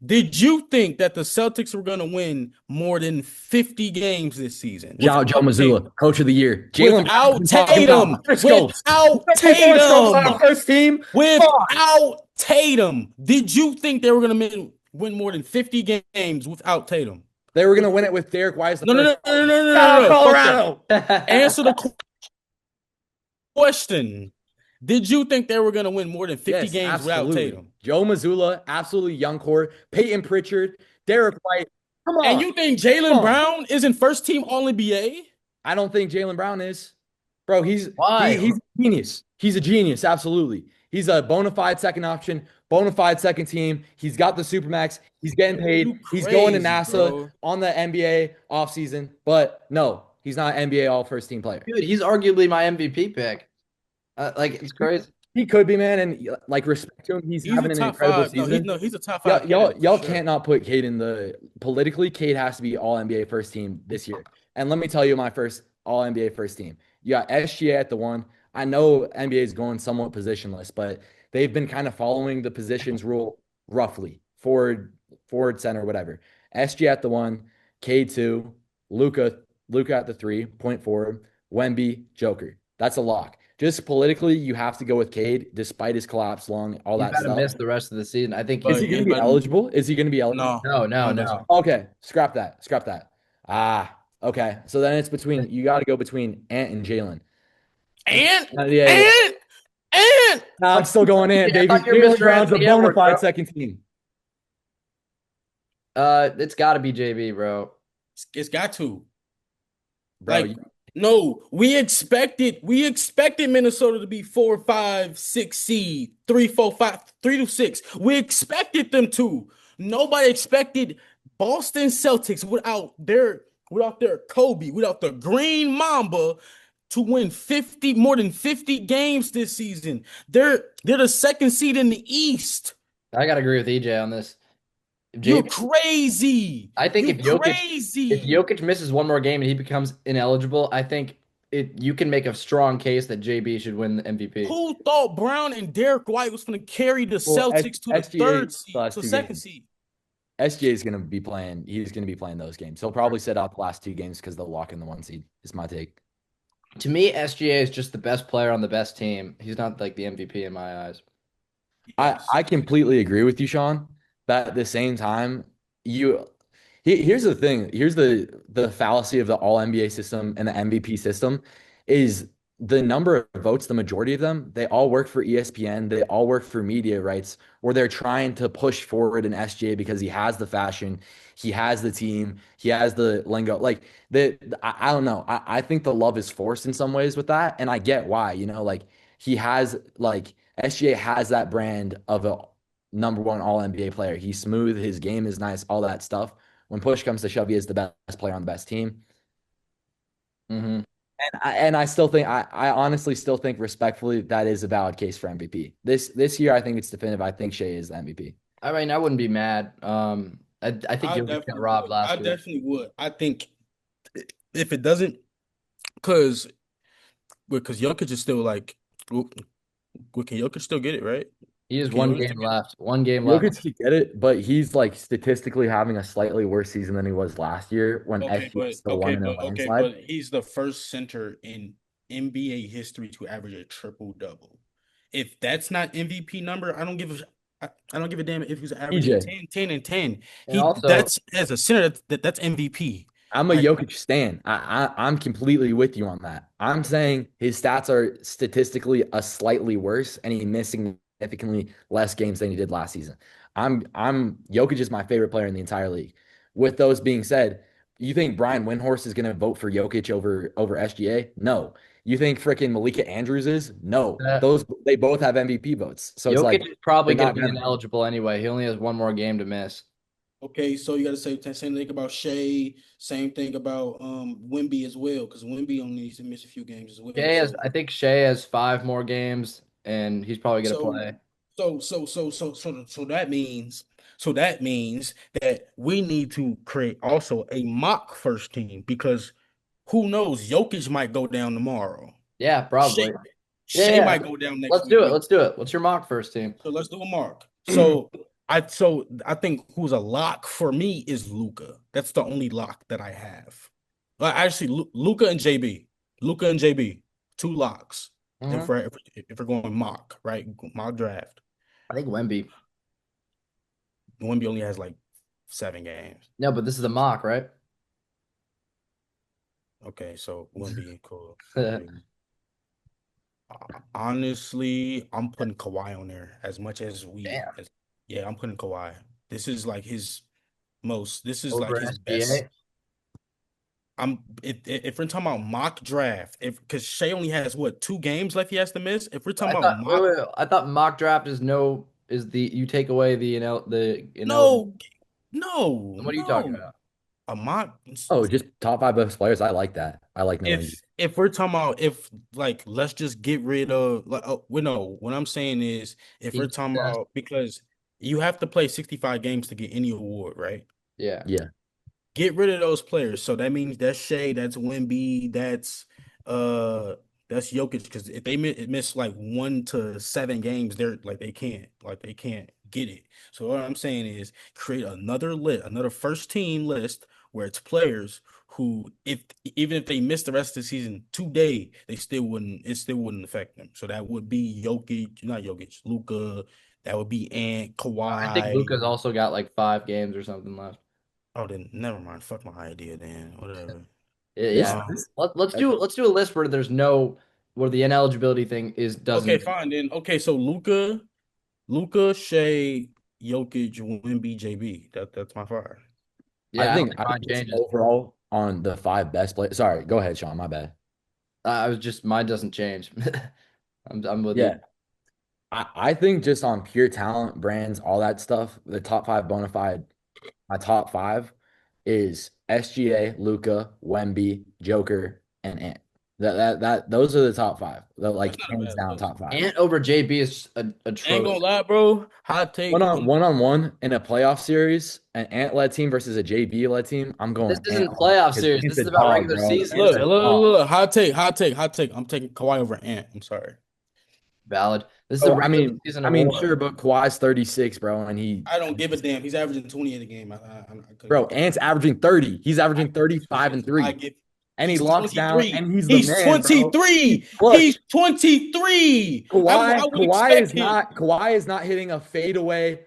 Did you think that the Celtics were going to win more than 50 games this season Joe without Mazzulla, Tatum? coach of the year. Jalen Brown's Without been talking Tatum, about periscopes. You without don't take periscopes on Tatum, our first team? Come on. without Tatum. Did you think they were going to win more than 50 games without Tatum? They were going to win it with Derek Wise the No, no, first no, time. no, no, no, Shout no, out no. Fuck that. Colorado. Answer the question. Did you think they were going to win more than 50 Yes, games without absolutely. Tatum? Joe Mazzulla, absolutely young core. Peyton Pritchard, Derek White. Come And on. you think Come Jalen on. Brown isn't first team All NBA? I don't think Jalen Brown is. Bro, Why? he's a genius. He's a genius, absolutely. He's a bona fide second option, bona fide second team. He's got the supermax. He's getting paid. You He's going to crazy, NASA bro. on the NBA offseason. But no, he's not NBA all first team player. Dude, he's arguably my MVP pick. Like it's crazy. He could be, man, and like respect to him, he's He's a having an top incredible five. No, season. he's a top Yeah, five candidate for y'all sure. can't not put Cade in the politically. Cade has to be All NBA first team this year. And let me tell you, my first All NBA first team. You got SGA at the one. I know NBA is going somewhat positionless, but they've been kind of following the positions rule roughly. Forward, center, whatever. SGA at the one, Cade two, Luca at the three, point forward, Wemby, Joker. That's a lock. Just politically, you have to go with Cade, despite his collapse lung, all He's that got to stuff. miss the rest of the season. I think Is But he he. going to you be better eligible? Is he going to be eligible? no, No, no, no, it no. doesn't. Okay, scrap that. Scrap that. Ah, okay. So then it's between you got to go between Ant and Jalen. And Yeah, yeah. and and Nah, I'm still going Ant, I baby. thought you were Jalen Mr. Brown's a Anthony bona Edwards, bro. fide second team, It's got to be JB, bro. it's got to. bro. Like, no, we expected Minnesota to be 4, 5, 6 seed, 3, 4, 5, 3 to 6. We expected them to. Nobody expected Boston Celtics without their Kobe, without the Green Mamba to win 50 more than 50 games this season. They're the second seed in the East. I got to agree with EJ on this. If You're JB, crazy. I think You if crazy. Jokic misses one more game and he becomes ineligible, I think you can make a strong case that JB should win the MVP. Who thought Brown and Derek White was going to carry the Well, Celtics to the SGA third the seed, last to the two second games. seed? SGA is going to be playing. He's going to be playing those games. He'll probably sit out the last two games because they'll lock in the one seed. Is my take. To me, SGA is just the best player on the best team. He's not like the MVP in my eyes. I Yes. completely agree with you, Sean. But at the same time, you here's the thing. Here's the fallacy of the all NBA system and the MVP system is the number of votes, the majority of them, they all work for ESPN, they all work for media rights, where they're trying to push forward an SGA because he has the fashion, he has the team, he has the lingo. Like I don't know. I think the love is forced in some ways with that. And I get why, like he has like SGA has that brand of a number one all NBA player. He's smooth, his game is nice, all that stuff. When push comes to shove, he is the best player on the best team. Mm-hmm. And I still think I honestly still think respectfully that is a valid case for MVP. This year I think it's definitive. I think Shea is the MVP. I mean, I wouldn't be mad. I think I Jokic got definitely robbed would. I last year. definitely would. I think if it doesn't, because Jokic is still like, can Jokic still get it, right? He has Can one Jokic game still get it? left. One game left. Jokic could get it, but he's like statistically having a slightly worse season than he was last year when SGA still won in a landslide. Okay, but he's the first center in NBA history to average a triple double. If that's not MVP number, I don't give a damn if he's averaging EJ, 10, 10, and 10. And also, That's as a center, that's MVP. I'm a Like, Jokic stan. I'm completely with you on that. I'm saying his stats are statistically a slightly worse, and he missed significantly less games than he did last season. I'm Jokic is my favorite player in the entire league. With those being said, you think Brian Windhorst is going to vote for Jokic over SGA? No. You think freaking Malika Andrews is? No. They both have MVP votes. So it's Jokic like is probably they're going not to be gonna. ineligible anyway. He only has one more game to miss. okay, so you got to say same thing about Shea, same thing about Wemby as well, because Wemby only needs to miss a few games as well. I think Shea has 5 more games, and he's probably going to So play. so that means that we need to create also a mock first team because who knows, Jokic might go down tomorrow. Yeah, Shea, probably. Yeah, Shea yeah. might go down next Let's do it. week. Let's do it. What's your mock first team? So let's do a mark. So I think who's a lock for me is Luca. That's the only lock that I have. Actually, Luca and JB. Luca and JB, two locks. Mhm. If we're going mock, right? Mock draft. I think Wemby. Wemby only has like 7 games. No, but this is a mock, right? Okay, so Wemby, cool. Damn. Honestly, I'm putting Kawhi on there as much yeah, I'm putting Kawhi. This is like this is like Over his best. SGA. If we're talking about mock draft, because Shea only has what 2 games left he has to miss. If we're I talking about thought mock, wait. I thought mock draft is the you take away the the no, no, What are you talking no. about? a mock. Oh, just top five best players. I like that. I like knowing you. If we're talking about if like let's just get rid of like we know what I'm saying is if we're He's talking best. about because you have to play 65 games to get any award, right? Yeah. Yeah. Get rid of those players. So that means that's Shea, that's Wemby, uh that's Jokic. Because if they miss like 1 to 7 games, they can't get it. So what I'm saying is create another list, another first team list where it's players who, if even if they miss the rest of the season today, it still wouldn't affect them. So that would be Jokic, not Jokic, Luca. That would be Ant, I think Kawhi. Luca's also got like 5 games or something left. Oh, then never mind. Fuck my idea, then. Whatever. Yeah, This, yeah. Um, this Let's do a list where there's no where the ineligibility thing is okay, doesn't. fine then. Okay, so Luca, Shea, Jokic, Wemby, JB. That's my five. I Yeah, I don't think think I mine think just changes. overall on the five best players. Sorry, go ahead, Sean. My bad. I was just mine doesn't change. I'm with you. Yeah. I think just on pure talent, brands, all that stuff, the top five bona fide, my top five is SGA, Luca, Wemby, Joker, and Ant. Those are the top five. The That's like not a hands bad down list. top five. Ant over JB is Ain't atrocious. gonna lie, bro. Hot One take. on one in a playoff series, an Ant led team versus a JB led team. I'm This going Ant isn't all day playoff because series. Ant's This a is about dog, regular bro. season. Ant's Look, a look, look, dog. look. Hot take. I'm taking Kawhi over Ant. I'm sorry. Valid. This is a Oh, regular season award. sure, but Kawhi's 36, bro, and I don't give a damn. He's averaging 20 in a game. I couldn't bro, give a damn. Ant's averaging 30. He's I averaging give two 35 and shits. I three. give. And he He's locks down, 23. and he's the He's man, bro. He's 23. He's clutch. 23. I would expect him. Kawhi is not hitting a fadeaway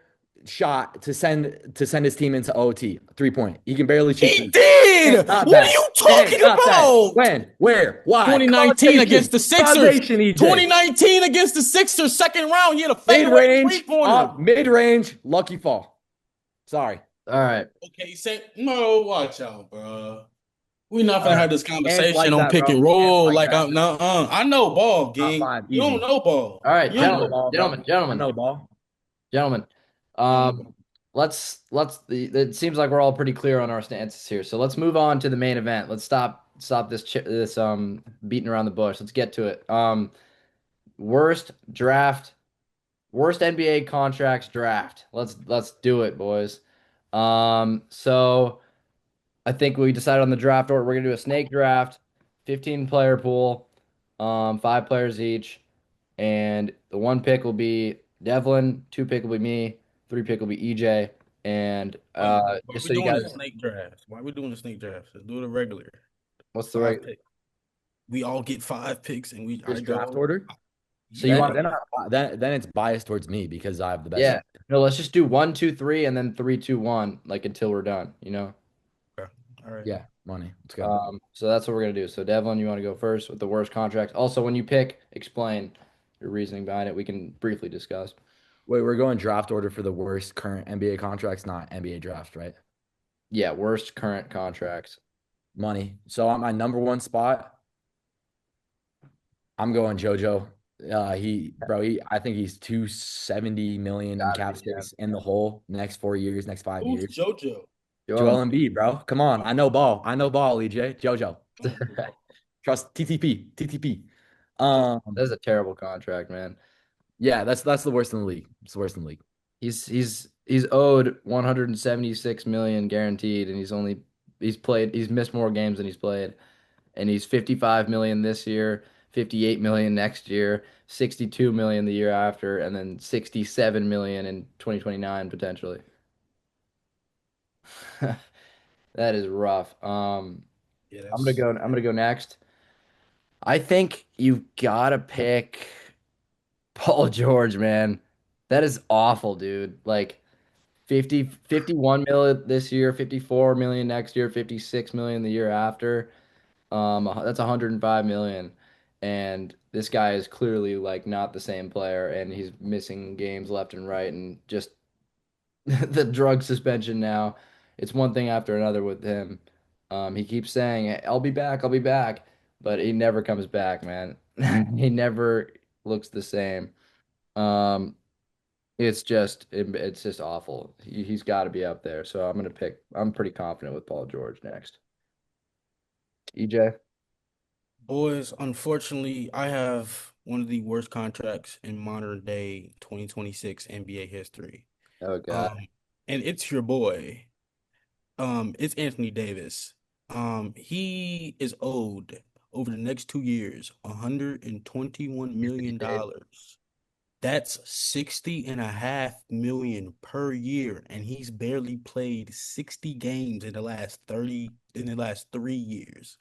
shot to send his team into OT 3 point. He can barely shoot He three. did. Ant not What are that. you Ant talking not that. about? When? Where? Why? 2019 against Causation. the Sixers. Causation, EJ. 2019 against the Sixers, second round. He had a fadeaway three-pointer. Mid range, lucky fall. Sorry. All right. Okay, say no. Watch out, bro. We're not All gonna right. have this Ants conversation like on that, pick bro. and Ants roll. like Like that. I'm not. I know ball, Top gang. five, You don't easy. know ball. All right, You don't I know know. ball, bro. I gentlemen, know ball. gentlemen. I don't know Um, it seems like we're all pretty clear on our stances here. So let's move on to the main event. Let's stop this beating around the bush. Let's get to it. Worst draft, worst NBA contracts draft. Let's do it, boys. So I think we decided on the draft order. We're gonna do a snake draft, 15 player pool, 5 players each, and the one pick will be Devlin, 2 pick will be me, 3 pick will be EJ, and why just we so you doing guys, a snake draft? Why we doing a snake draft? Let's do it a regular. what's the Five right? pick. We all get 5 picks, and I This draft go. order. So you Yeah. want Then then it's biased towards me because I have the best. yeah. No, let's just do 1, 2, 3, and then 3, 2, 1, like until we're done, you know? Okay. All right. Yeah, money. Let's go. So that's what we're gonna do. So Devlin, you want to go first with the worst contract. Also, when you pick, explain your reasoning behind it. We can briefly discuss. Wait, we're going draft order for the worst current NBA contracts, not NBA draft, right? Yeah, worst current contracts. Money. So on my number one spot, I'm going JoJo. I think he's 270 million in Gotta be, cap yeah. space in the hole next 4 years, next five Who's years. JoJo? Joel, Joel Embiid, bro. Come on. I know ball. I know ball, EJ. JoJo. Trust TTP. Um, that's a terrible contract, man. yeah, that's the worst in the league. It's the worst in the league. He's owed 176 million guaranteed, and he's missed more games than he's played, and he's 55 million this year, 58 million next year, 62 million the year after, and then 67 million in 2029 potentially. That is rough. Yeah, I'm gonna that's go. I'm gonna go next. I think you've got to pick Paul George, man. That is awful, dude. Like 51 million this year, 54 million next year, 56 million the year after. That's 105 million. And this guy is clearly like not the same player, and he's missing games left and right, and just the drug suspension now. It's one thing after another with him. He keeps saying, I'll be back, I'll be back, but he never comes back, man. He never looks the same. Um, it's just awful. He's got to be up there. So I'm pretty confident with Paul George next. EJ. Boys, unfortunately, I have one of the worst contracts in modern day 2026 NBA history. Oh God. Um, and it's your boy. It's Anthony Davis. He is owed over the next 2 years $121 million. That's 60.5 million per year, and he's barely played 60 games in the last 3 years.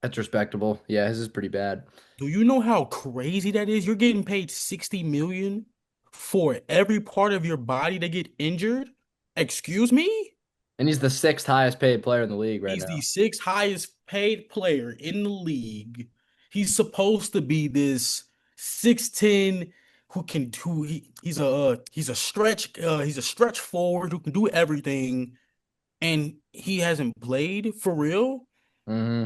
That's respectable. Yeah, his is pretty bad. Do you know how crazy that is? You're getting paid 60 million for every part of your body to get injured? Excuse me? And he's the sixth highest paid player in the league right He's now. the sixth highest paid player in the league. He's supposed to be this 6'10" he's a stretch forward who can do everything, and he hasn't played for real. Mm-hmm.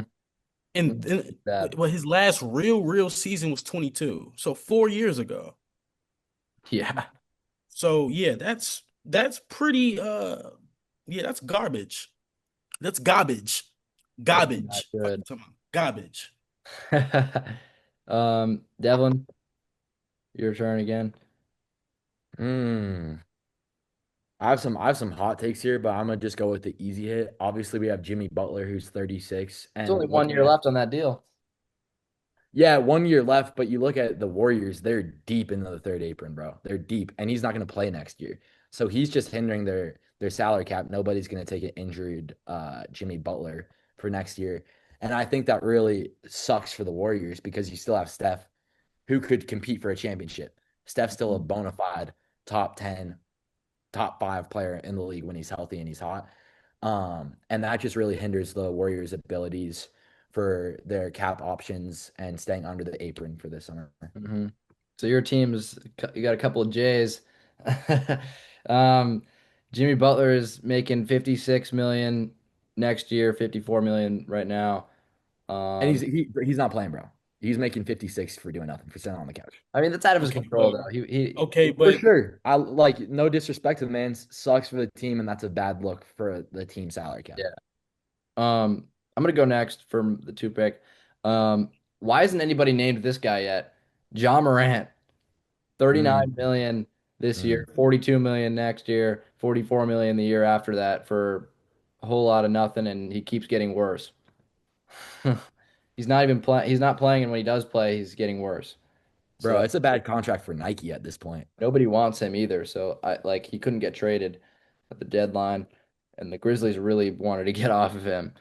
And then Bad. well, his last real season was 22, so 4 years ago. Yeah. So yeah, that's pretty yeah, that's garbage. That's garbage. That's not Garbage. Fuck you good. talking about? Garbage. Devlin, your turn again. Mm. I have some hot takes here, but I'm gonna just go with the easy hit. Obviously, we have Jimmy Butler, who's 36, It's only and one looking year at left on that deal. yeah, 1 year left. But you look at the Warriors; they're deep into the third apron, bro. They're deep, and he's not gonna play next year, so he's just hindering their salary cap. Nobody's gonna take an injured Jimmy Butler for next year, and I think that really sucks for the Warriors because you still have Steph, who could compete for a championship. Steph's still a bona fide top 10 top five player in the league when he's healthy and he's hot. And that just really hinders the Warriors' abilities for their cap options and staying under the apron for this summer. Mm-hmm. So your team's you got a couple of J's. um, Jimmy Butler is making 56 million next year, 54 million right now. And Um, he's not playing, bro. He's making 56 for doing nothing, for sitting on the couch. I mean that's out of his Okay, control but though. He okay, For but sure. I like no disrespect to the man, sucks for the team, and that's a bad look for the team salary cap. yeah. I'm gonna go next for the two pick. Why isn't anybody named this guy yet? John Morant, Mm, 39 million this mm. year, 42 million next year, 44 million the year after that for a whole lot of nothing, and he keeps getting worse. He's not even playing. He's not playing, and when he does play, he's getting worse. Bro, So it's a bad contract for Nike at this point. nobody wants him either. So I like he couldn't get traded at the deadline, and the Grizzlies really wanted to get off of him.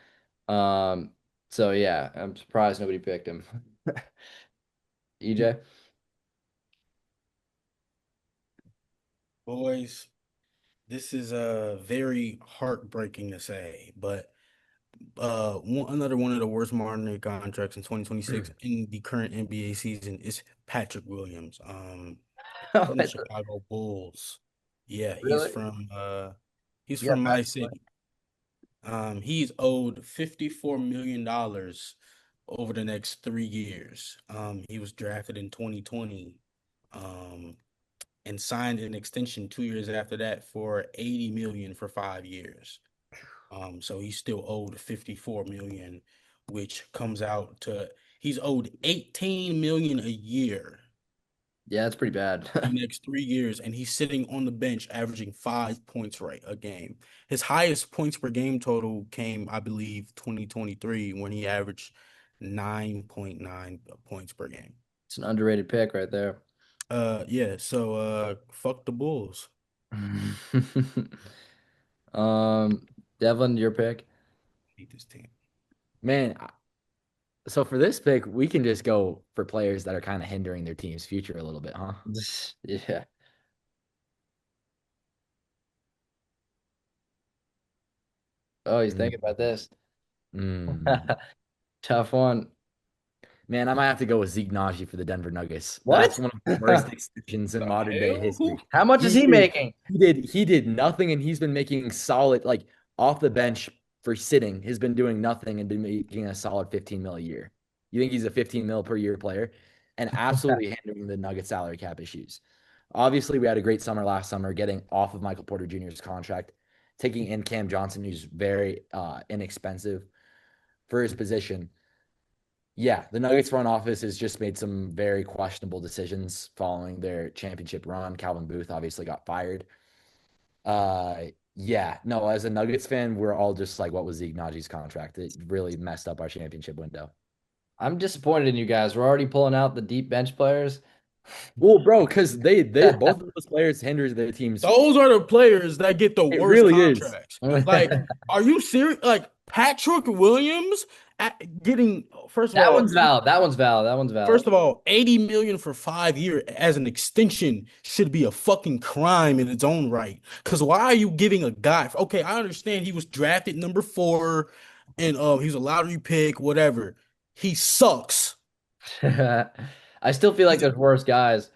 Um, so yeah, I'm surprised nobody picked him. EJ. boys, this is very heartbreaking to say, but another one of the worst modern day contracts in 2026 in the current NBA season is Patrick Williams, from the Chicago Bulls. Yeah, Really? he's Yeah, from my Patrick. city. He's owed $54 million over the next 3 years. He was drafted in 2020, um, and signed an extension 2 years after that for 80 million for 5 years. So he's still owed 54 million, which comes out to he's owed 18 million a year Yeah, that's pretty bad. for the next 3 years, and he's sitting on the bench averaging 5 points right a game. His highest points per game total came, I believe, 2023 when he averaged 9.9 points per game. It's an underrated pick right there. Yeah, so fuck the Bulls. Um, Devlin, your pick. Hate this team. Man, so for this pick, we can just go for players that are kind of hindering their team's future a little bit, huh? Yeah. Oh, he's Mm, thinking about this. mm. Tough one. Man, I might have to go with Zeke Naji for the Denver Nuggets. What? That's one of the worst extensions in modern day history. How much is He he did, making? he did nothing, and he's been making solid, like off the bench for sitting, has been doing nothing and been making a solid 15 mil a year. You think he's a 15 mil per year player, and absolutely hindering the Nuggets salary cap issues. Obviously, we had a great summer last summer getting off of Michael Porter Jr.'s contract, taking in Cam Johnson, who's very inexpensive for his position. Yeah, the Nuggets front office has just made some very questionable decisions following their championship run. Calvin Booth obviously got fired. Uh, yeah, no, as a Nuggets fan, we're all just like, what was the Najee's contract? It really messed up our championship window. I'm disappointed in you guys. We're already pulling out the deep bench players. Well, bro, because they both of those players hinder their teams. Those are the players that get the It worst really is. contracts. Like, are you serious? Like Patrick Williams getting first of That all, one's valid. That one's valid. That one's valid. first of all, 80 million for 5 years as an extension should be a fucking crime in its own right. Because why are you giving a guy? Okay, I understand he was drafted number 4, and he's a lottery pick, whatever. He sucks. I still feel like He's there's worse guys.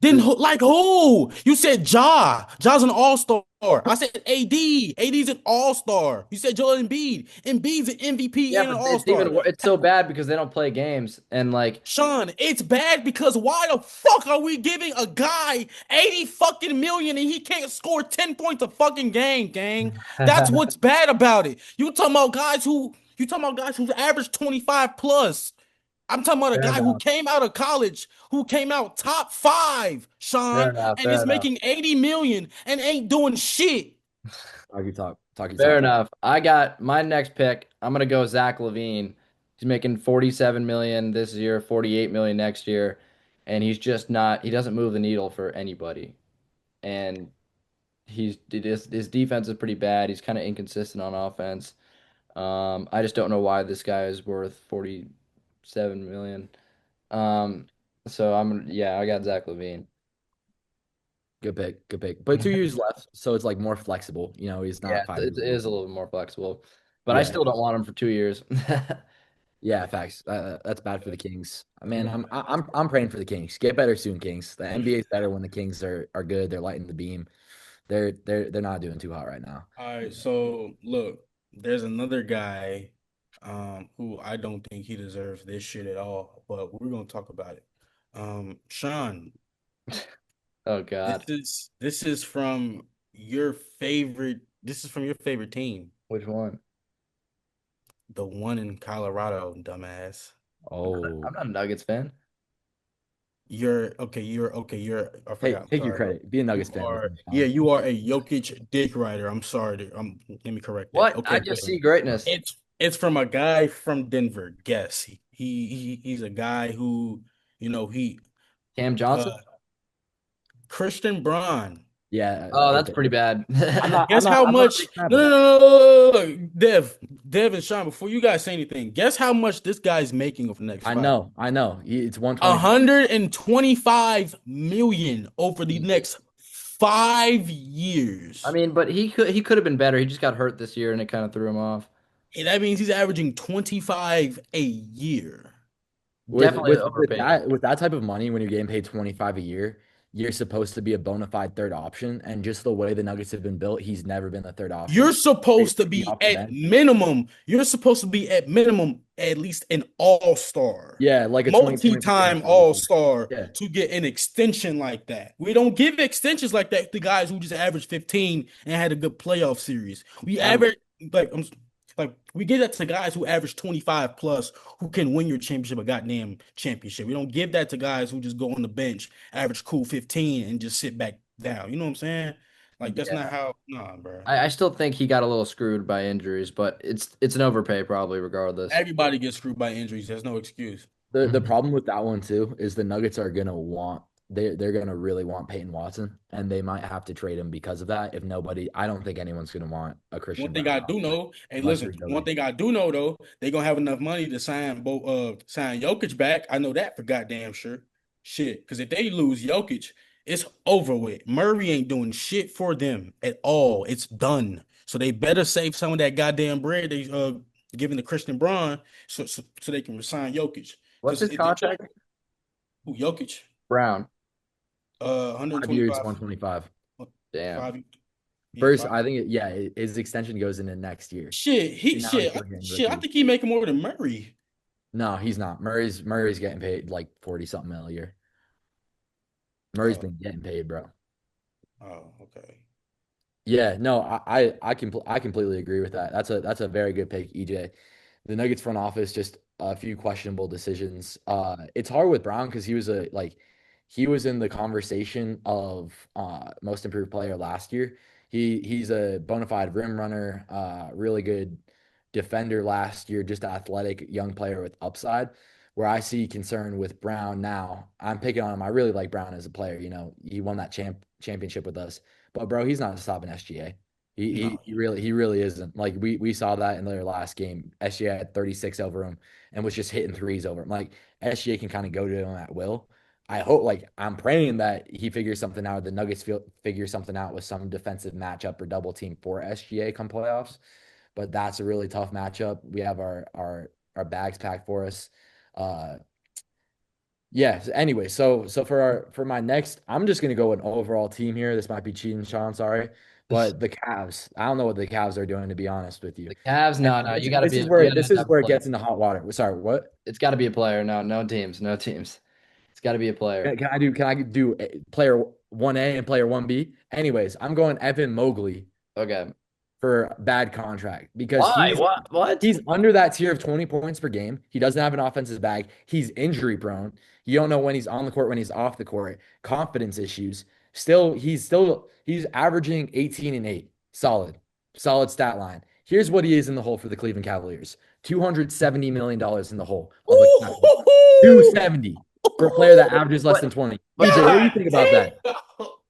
Then There's, like who? You said Ja. Ja's an all-star. I said AD. AD's an all-star. You said Joel Embiid. Embiid's an MVP yeah, and an but all-star. it's so bad because they don't play games and like Sean, it's bad because why the fuck are we giving a guy 80 fucking million and he can't score 10 points a fucking game, gang? That's what's bad about it. You talking about guys who's average 25 plus. I'm talking about a fair guy who enough. came out of college, who came out top 5, Fair Sean, enough. and Fair is enough. making 80 million and ain't doing shit. Talkie Fair talk. enough. I got my next pick. I'm gonna go Zach LaVine. He's making 47 million this year, 48 million next year, and he's just not. He doesn't move the needle for anybody, and his defense is pretty bad. He's kind of inconsistent on offense. I just don't know why this guy is worth 47 million. Um, so I got Zach LaVine. Good pick, good pick. But 2 years left, so it's like more flexible. He's Yeah, not 5 years it old. is a little bit more flexible, but I Yeah, still don't want him for 2 years. yeah, facts. That's bad for the Kings. Man, I'm praying for the Kings. Get better soon, Kings. The NBA is better when the Kings are good. They're lighting the beam. They're not doing too hot right now. All right, so look, there's another guy who I don't think he deserves this shit at all, but we're gonna talk about it. Sean, Oh this God, is this is from your favorite this is from your favorite team, which one? the one in Colorado, dumbass. Oh, I'm not a Nuggets fan. You're I hey, forgot, I'm take your sorry. credit. Be a You Nuggets fan with are me, yeah, Sean. you are a Jokic dick rider. I'm sorry let me correct that. What? I Okay, just see greatness. it's from a guy from Denver. Guess he's a guy who he Cam uh Johnson. Christian Braun. Yeah, Oh, good that's pick. pretty bad. Guess how I'm not a much? big fan No, of no, that. no, no, no, no, Dev and Sean. Before you guys say anything, guess how much this guy's making over the next I 5 years? know, I know. It's 125. 125 million over the next 5 years. I mean, but he could have been better. He just got hurt this year, and it kind of threw him off. And that means he's averaging 25 a year. With Definitely with with overpaid. that type of money, when you're getting paid 25 a year, you're supposed to be a bona fide third option. And just the way the Nuggets have been built, he's never been the third option. You're supposed to Be be off the at bench. minimum, you're supposed to be at minimum at least an all-star, Yeah, like a 20 point per game multi-time kind of dude. all-star Yeah. to get an extension like that. We don't give extensions like that to guys who just averaged 15 and had a good playoff series. We Um, average like we give that to guys who average 25 plus who can win your championship a goddamn championship. We don't give that to guys who just go on the bench, average cool 15 and just sit back down. You know what I'm saying? Like that's yeah, not how nah, bro. I still think he got a little screwed by injuries, but it's an overpay probably regardless. Everybody gets screwed by injuries. There's no excuse. The problem with that one too is the Nuggets are gonna want they're gonna really want Peyton Watson, and they might have to trade him because of that. If nobody, I don't think anyone's gonna want a One Christian thing Brown I do roster know, hey, unless listen, you're one Joey. thing I do know though, they're gonna have enough money to sign Jokic back. I know that for goddamn sure. Shit. Because if they lose Jokic, it's over with. Murray ain't doing shit for them at all. It's done. So they better save some of that goddamn bread they giving to Christian Braun so they can resign Jokic. What's Because his contract? Jokic, Brown. 5 years, 125 125. Damn. 5, yeah, First, 5. I think his extension goes into next year. Shit, And now he's still getting shit. I rookie. think he making more than Murray. No, he's not. Murray's getting paid like 40 something mil a year. Murray's Oh, been getting paid, bro. oh, okay. Yeah, no, I completely agree with that. That's a very good pick, EJ. The Nuggets front office just a few questionable decisions. It's hard with Brown because he was in the conversation of most improved player last year. He's a bona fide rim runner, really good defender last year, just athletic young player with upside. Where I see concern with Brown now, I'm picking on him. I really like Brown as a player. You know, he won that championship with us. But bro, he's not stopping SGA. No. He really isn't. Like we saw that in their last game. SGA had 36 over him and was just hitting threes over him. Like SGA can kind of go to him at will. I hope, like, I'm praying that he figures something out. The Nuggets figure something out with some defensive matchup or double team for SGA come playoffs. But that's a really tough matchup. We have our bags packed for us. Uh, yeah. Anyway, so for my next, I'm just gonna go an overall team here. This might be cheating, Sean. Sorry, but the Cavs. I don't know what the Cavs are doing, to be honest with you. The Cavs, And no, you got to be, you got to this is have a where it player. gets into hot water. Sorry, what? It's got to be a player. No, no teams, no teams. It's got to be a player. Can I do player 1A and player 1B? Anyways, I'm going Evan Mobley Okay. for bad contract because Why? What? What? he's under that tier of 20 points per game. He doesn't have an offensive bag. He's injury prone. You don't know when he's on the court, when he's off the court. Confidence issues. He's averaging 18 and 8. Solid stat line. Here's what he is in the hole for the Cleveland Cavaliers. $270 million in the hole of a cap hit. 270 for a player that averages less than 20. But EJ, what do you think about that?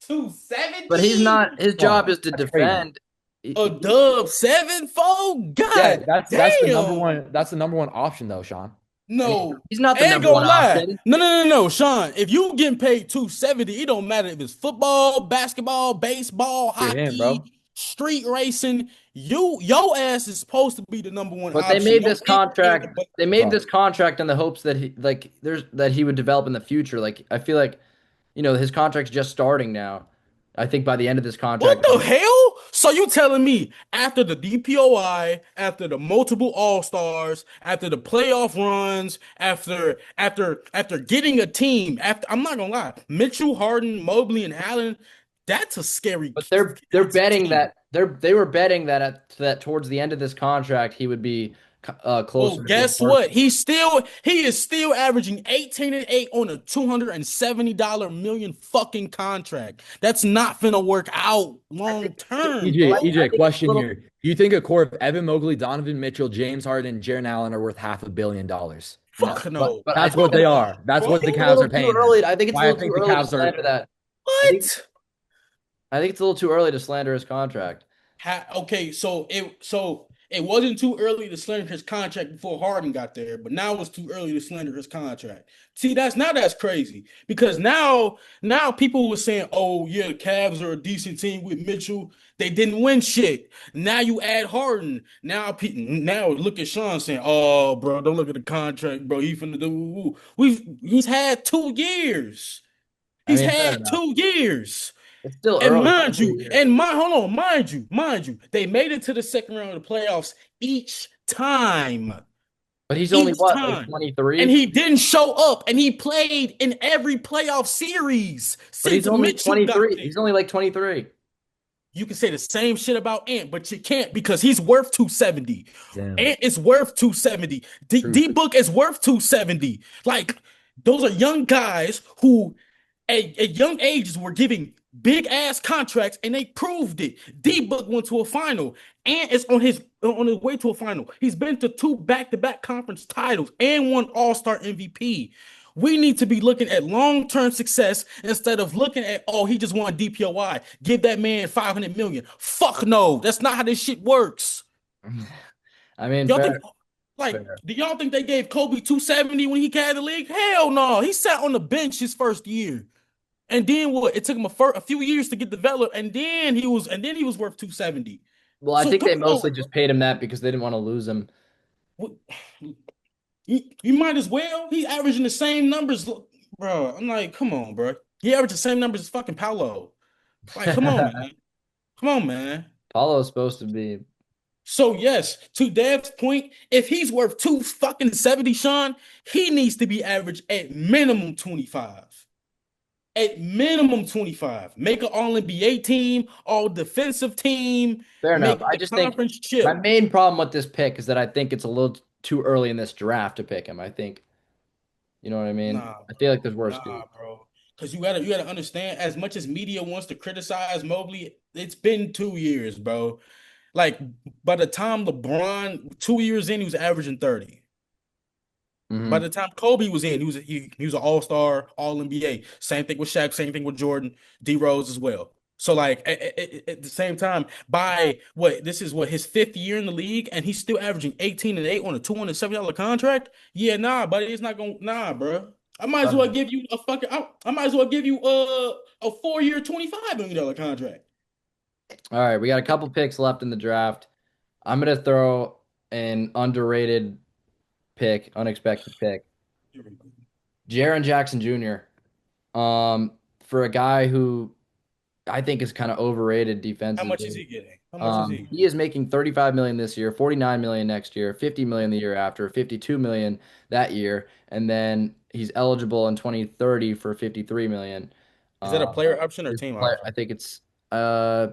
270. but he's not. His job is to That's crazy. defend. A dub 7-4? Yeah, God that's the number damn. one. That's the number one option though, Sean. No, He's not the ain't number gonna one lie. option. No, Sean. If you getting paid 270, it don't matter if it's football, basketball, baseball, You're him, hockey, bro. street racing. Your ass is supposed to be the number one But they option. made Your this contract. but They made Bro. this contract in the hopes that he would develop in the future. Like I feel like, his contract's just starting now. I think by the end of this what contract, the hell? So you telling me after the DPOI, after the multiple All-Stars, after the playoff runs, after getting a team, after I'm not gonna lie, Mitchell, Harden, Mobley, and Allen, that's a scary but they're that's a betting team. that they were betting that towards the end of this contract he would be Well, closer to being guess what? worth. He is still averaging 18 and 8 on a $270 million fucking contract. That's not finna work out I long think term, well, bro. I EJ, think it's a question little. here. Do you think a core of Evan Mobley, Donovan Mitchell, James Harden, and Jaren Allen are worth $500 million? No, Fuck but no. but I That's think what they are. That's Bro, what the it's a Cavs are little too paying them. early. I think it's a Why I little too think the early to Cavs are slander that. I think what? I think it's a little too early to slander his contract. Okay, so it wasn't too early to slander his contract before Harden got there, but now it's too early to slander his contract. See, that's crazy because now people were saying, "Oh yeah, the Cavs are a decent team with Mitchell. They didn't win shit." Now you add Harden. Now look at Sean saying, "Oh, bro, don't look at the contract, bro. He finna do." He's had 2 years. I He's mean, fair had enough. 2 years. It's still And early. mind you, hold on, mind you, they made it to the second round of the playoffs each time. But he's only Each what, like time. And 23? he didn't show up, and he played in every playoff series But he's since only Mitchell got 23. there. He's only like 23. You can say the same shit about Ant, but you can't because he's worth 270. Damn. Ant is worth 270. True. D Book is worth 270. Like, those are young guys who at young ages were giving big ass contracts and they proved it. D Book went to a final and is on his way to a final. He's been to 2 back-to-back conference titles and won All-Star MVP. We need to be looking at long-term success instead of looking at, oh, he just won DPOI. Give that man 500 million. Fuck no. That's not how this shit works. I mean, Y'all think fair. like, Fair. do y'all think they gave Kobe 270 when he got in the league? Hell no. He sat on the bench his first year. And then what? It took him a few years to get developed, and then he was worth 270. Well, I So think come they on, mostly just paid him that because they didn't want to lose him. bro. You might as well. He's averaging the same numbers, bro. I'm like, come on, bro. He averaged the same numbers as fucking Paolo. Like, come on, man. Come on, man. Paulo's supposed to be. So yes, to Dev's point, if he's worth 2 fucking 70, Sean, he needs to be average at minimum 25. At minimum 25. Make an all NBA team, all defensive team, Fair enough. make I the just think conference my chip. main problem with this pick is that I think it's a little too early in this draft to pick him. I think, you know what I mean? Nah, I feel like there's bro. worse Nah, dudes. bro. Because you gotta understand, as much as media wants to criticize Mobley, it's been 2 years, bro. Like by the time LeBron, 2 years in, he was averaging 30. By Hmm. the time Kobe was in, he was an all-star, all NBA. Same thing with Shaq, same thing with Jordan, D Rose as well. So like at the same time, by what this is what his fifth year in the league, and he's still averaging 18 and 8 on a $270 contract. Yeah, nah, buddy, it's not gonna nah, bro. I might as well give you a fucking I might as well give you a 4 year, $25 million contract. All right, we got a couple picks left in the draft. I'm gonna throw an underrated pick, unexpected pick. Jaron Jackson Jr. For a guy who I think is kind of overrated How much is defensively. he getting? How much is he? He is making 35 million this year, 49 million next year, 50 million the year after, 52 million that year, and then he's eligible in 2030 for 53 million. Is that a Um, player option or team option? uh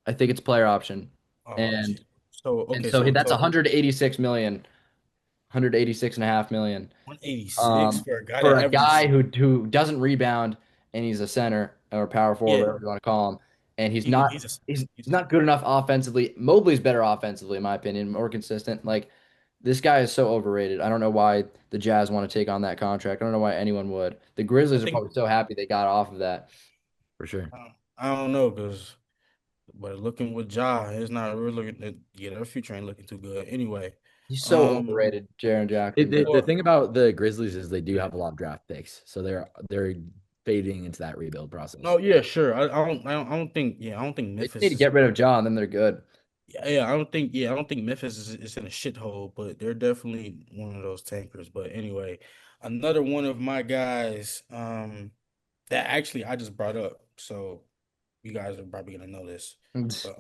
I think it's player option. Oh, And gee. So and okay, so so that's so 186 million, 186 and a half million. 186 for a guy For that a guy averages. who doesn't rebound and he's a center or power forward, Yeah, whatever you want to call him, and he's he can. not he's He's a not good enough offensively. Mobley's better offensively, in my opinion, more consistent. Like this guy is so overrated. I don't know why the Jazz want to take on that contract. I don't know why anyone would. The I Grizzlies are think probably so happy they got off of that. For sure. I don't know because, but looking with Ja, it's not really looking. Yeah, their future ain't looking too good. Anyway, He's so um, overrated, Jaren The, Jackson, the, bro. the or thing about the Grizzlies is they do yeah, have a lot of draft picks, so they're fading into that rebuild process. no, yeah, sure. I don't think. Yeah, I don't think They just need Memphis to is. get rid of John, then they're good. Yeah, I don't think. Yeah, I don't think Memphis is in a shithole, but they're definitely one of those tankers. But anyway, another one of my guys, that actually I just brought up. So you guys are probably gonna know this, but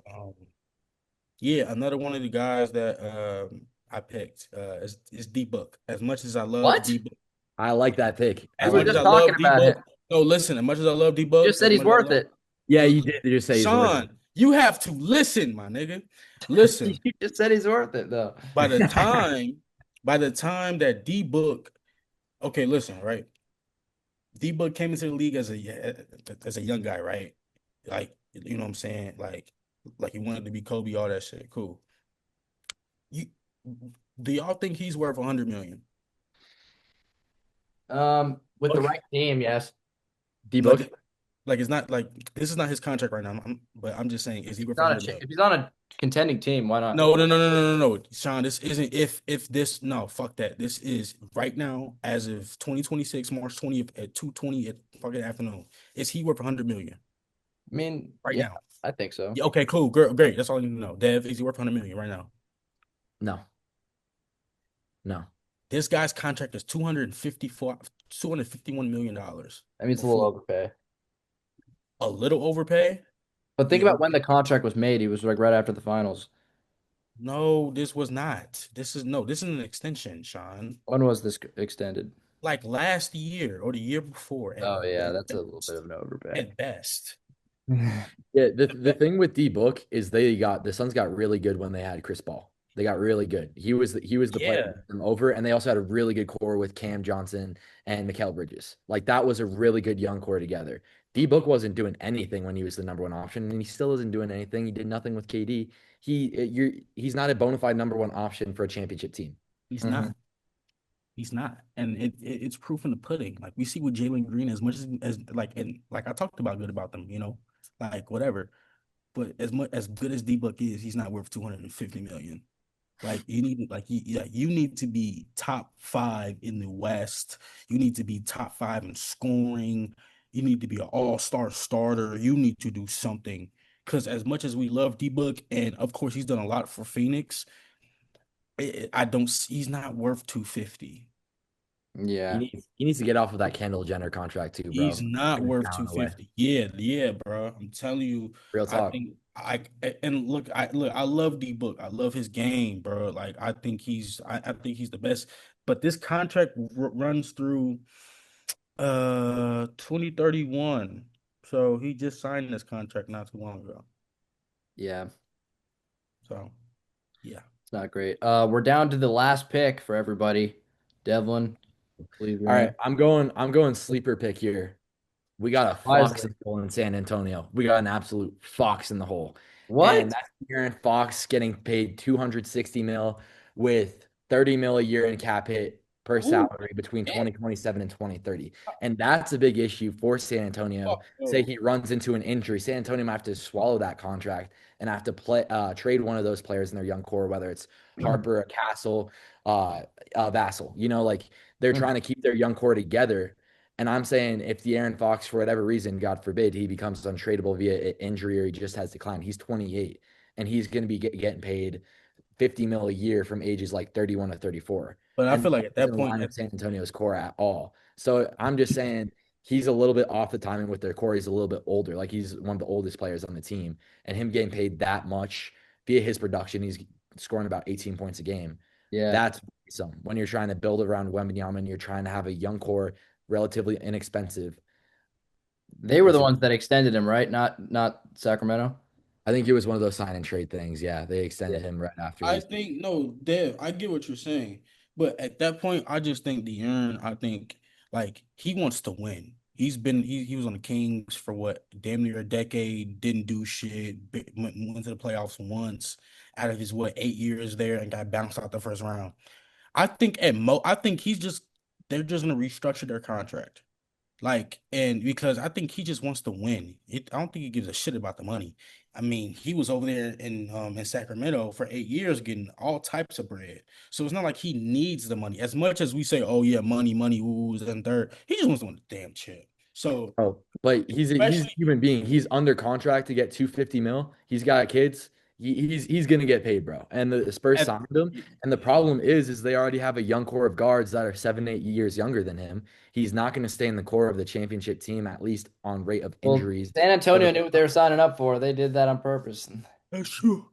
yeah, another one of the guys that I picked is D Book. As much as I love What? D Book, I like that pick. I We as were much like as just I that pick. talking love D about Book, him. no, listen. As much as I love D You Book, just said as he's much as I worth love it. Yeah, you did just say he's worth it. Sean, you have to listen, my nigga. Listen. You just said he's worth it, though. By the time, by the time that D Book, okay, listen, right? D Book came into the league as a young guy, right? Like, you know what I'm saying? Like he wanted to be Kobe, all that shit. Cool. You do y'all think he's worth 100 million? With the Okay. right team, yes. D Like, book. like it's not like this is not his contract right now. But I'm just saying, is he worth Not a 100 million? if he's on a contending team, why not? No, no, no, no, no, no, no, Sean. This isn't if this no fuck that. This is right now as of 2026, March 20th at 2:20 at fucking afternoon. Is he worth 100 million I mean, right yeah, now? I think so. Yeah, okay, cool, great. That's all I need to know. Dev, is he worth 100 million right now? No, no. This guy's contract is 251 million dollars I mean, it's a little before overpay. a little overpay. But think Yeah, about when the okay. contract was made. He was like right after the finals. No, this was not. This is an extension, Sean. When was this extended? Like last year or the year before Oh yeah, at that's a little bit best. of an overpay. At best. Yeah, the At the best. thing with D book is the Suns got really good when they had Chris Paul. They got really good. He was the player to Yeah. get them over, and they also had a really good core with Cam Johnson and Mikal Bridges. Like that was a really good young core together. D book wasn't doing anything when he was the number one option, and he still isn't doing anything. He did nothing with KD. He's not a bona fide number one option for a championship team. He's Mhm. not. He's not. And it's proof in the pudding. Like we see with Jalen Green as much as like and like I talked about good about them, like whatever. But as much as good as D Book is, he's not worth 250 million. Like you need you need to be top five in the West. You need to be top five in scoring. You need to be an all-star starter. You need to do something. Because as much as we love D Book, and of course he's done a lot for Phoenix, I don't he's not worth 250. He Yeah. needs he needs to get off of that Kendall Jenner contract too, He's bro. not Get his worth talent away. 250. Yeah, yeah, bro. I'm telling you, Real I talk. think I and I love D Book. I love his game, bro. Like I think he's the best. But this contract runs through 2031. So he just signed this contract not too long ago. Yeah, So yeah. it's not great. We're down to the last pick for everybody. Devlin, believe your All right, name. I'm going sleeper pick here. We got a Why is fox that? in the hole in San Antonio. We got an absolute fox in the hole. And What? that's Aaron Fox getting paid 260 mil with 30 mil a year in cap hit per Ooh, salary between damn. 2027 and 2030. And that's a big issue for San Antonio. Fuck Say no. he runs into an injury, San Antonio might have to swallow that contract and have to trade one of those players in their young core, whether it's Harper, a Castle, Vassal. Like they're trying to keep their young core together. And I'm saying if the Aaron Fox, for whatever reason, God forbid, he becomes untradeable via injury or he just has declined, he's 28 and he's going to be getting paid 50 mil a year from ages like 31 to 34. But I And feel like that at that doesn't point, align with San Antonio's core at all. So I'm just saying he's a little bit off the timing with their core. He's a little bit older. Like he's one of the oldest players on the team. And him getting paid that much via his production, he's scoring about 18 points a game. Yeah, That's some when you're trying to build around Wembanyama and you're trying to have a young core, relatively inexpensive. they were the It's a, ones that extended him, right? Not Sacramento. I think it was one of those sign and trade things. Yeah, they Yeah. extended him right after I he. think no, Dev, I get what you're saying. But at that point, I just think De'Aaron, I think like he wants to win. He was on the Kings for what, damn near a decade, didn't do shit, went to the playoffs once out of his what 8 years there and got bounced out the first round. I think they're just gonna restructure their contract. Like, and because I think he just wants to win. I don't think he gives a shit about the money. I mean, he was over there in Sacramento for 8 years getting all types of bread. So it's not like he needs the money. As much as we say, oh yeah, money, money, ooh, and third, he just wants to win the damn chip. So Oh, but he's a especially human being. He's under contract to get 250 mil. He's got kids. He's gonna get paid, bro. And the Spurs at signed him. And the problem is they already have a young core of guards that are 7, 8 years younger than him. He's not gonna stay in the core of the championship team, at least on rate of Well, injuries. San For Antonio the, knew what they were signing up for. They did that on purpose. that's true.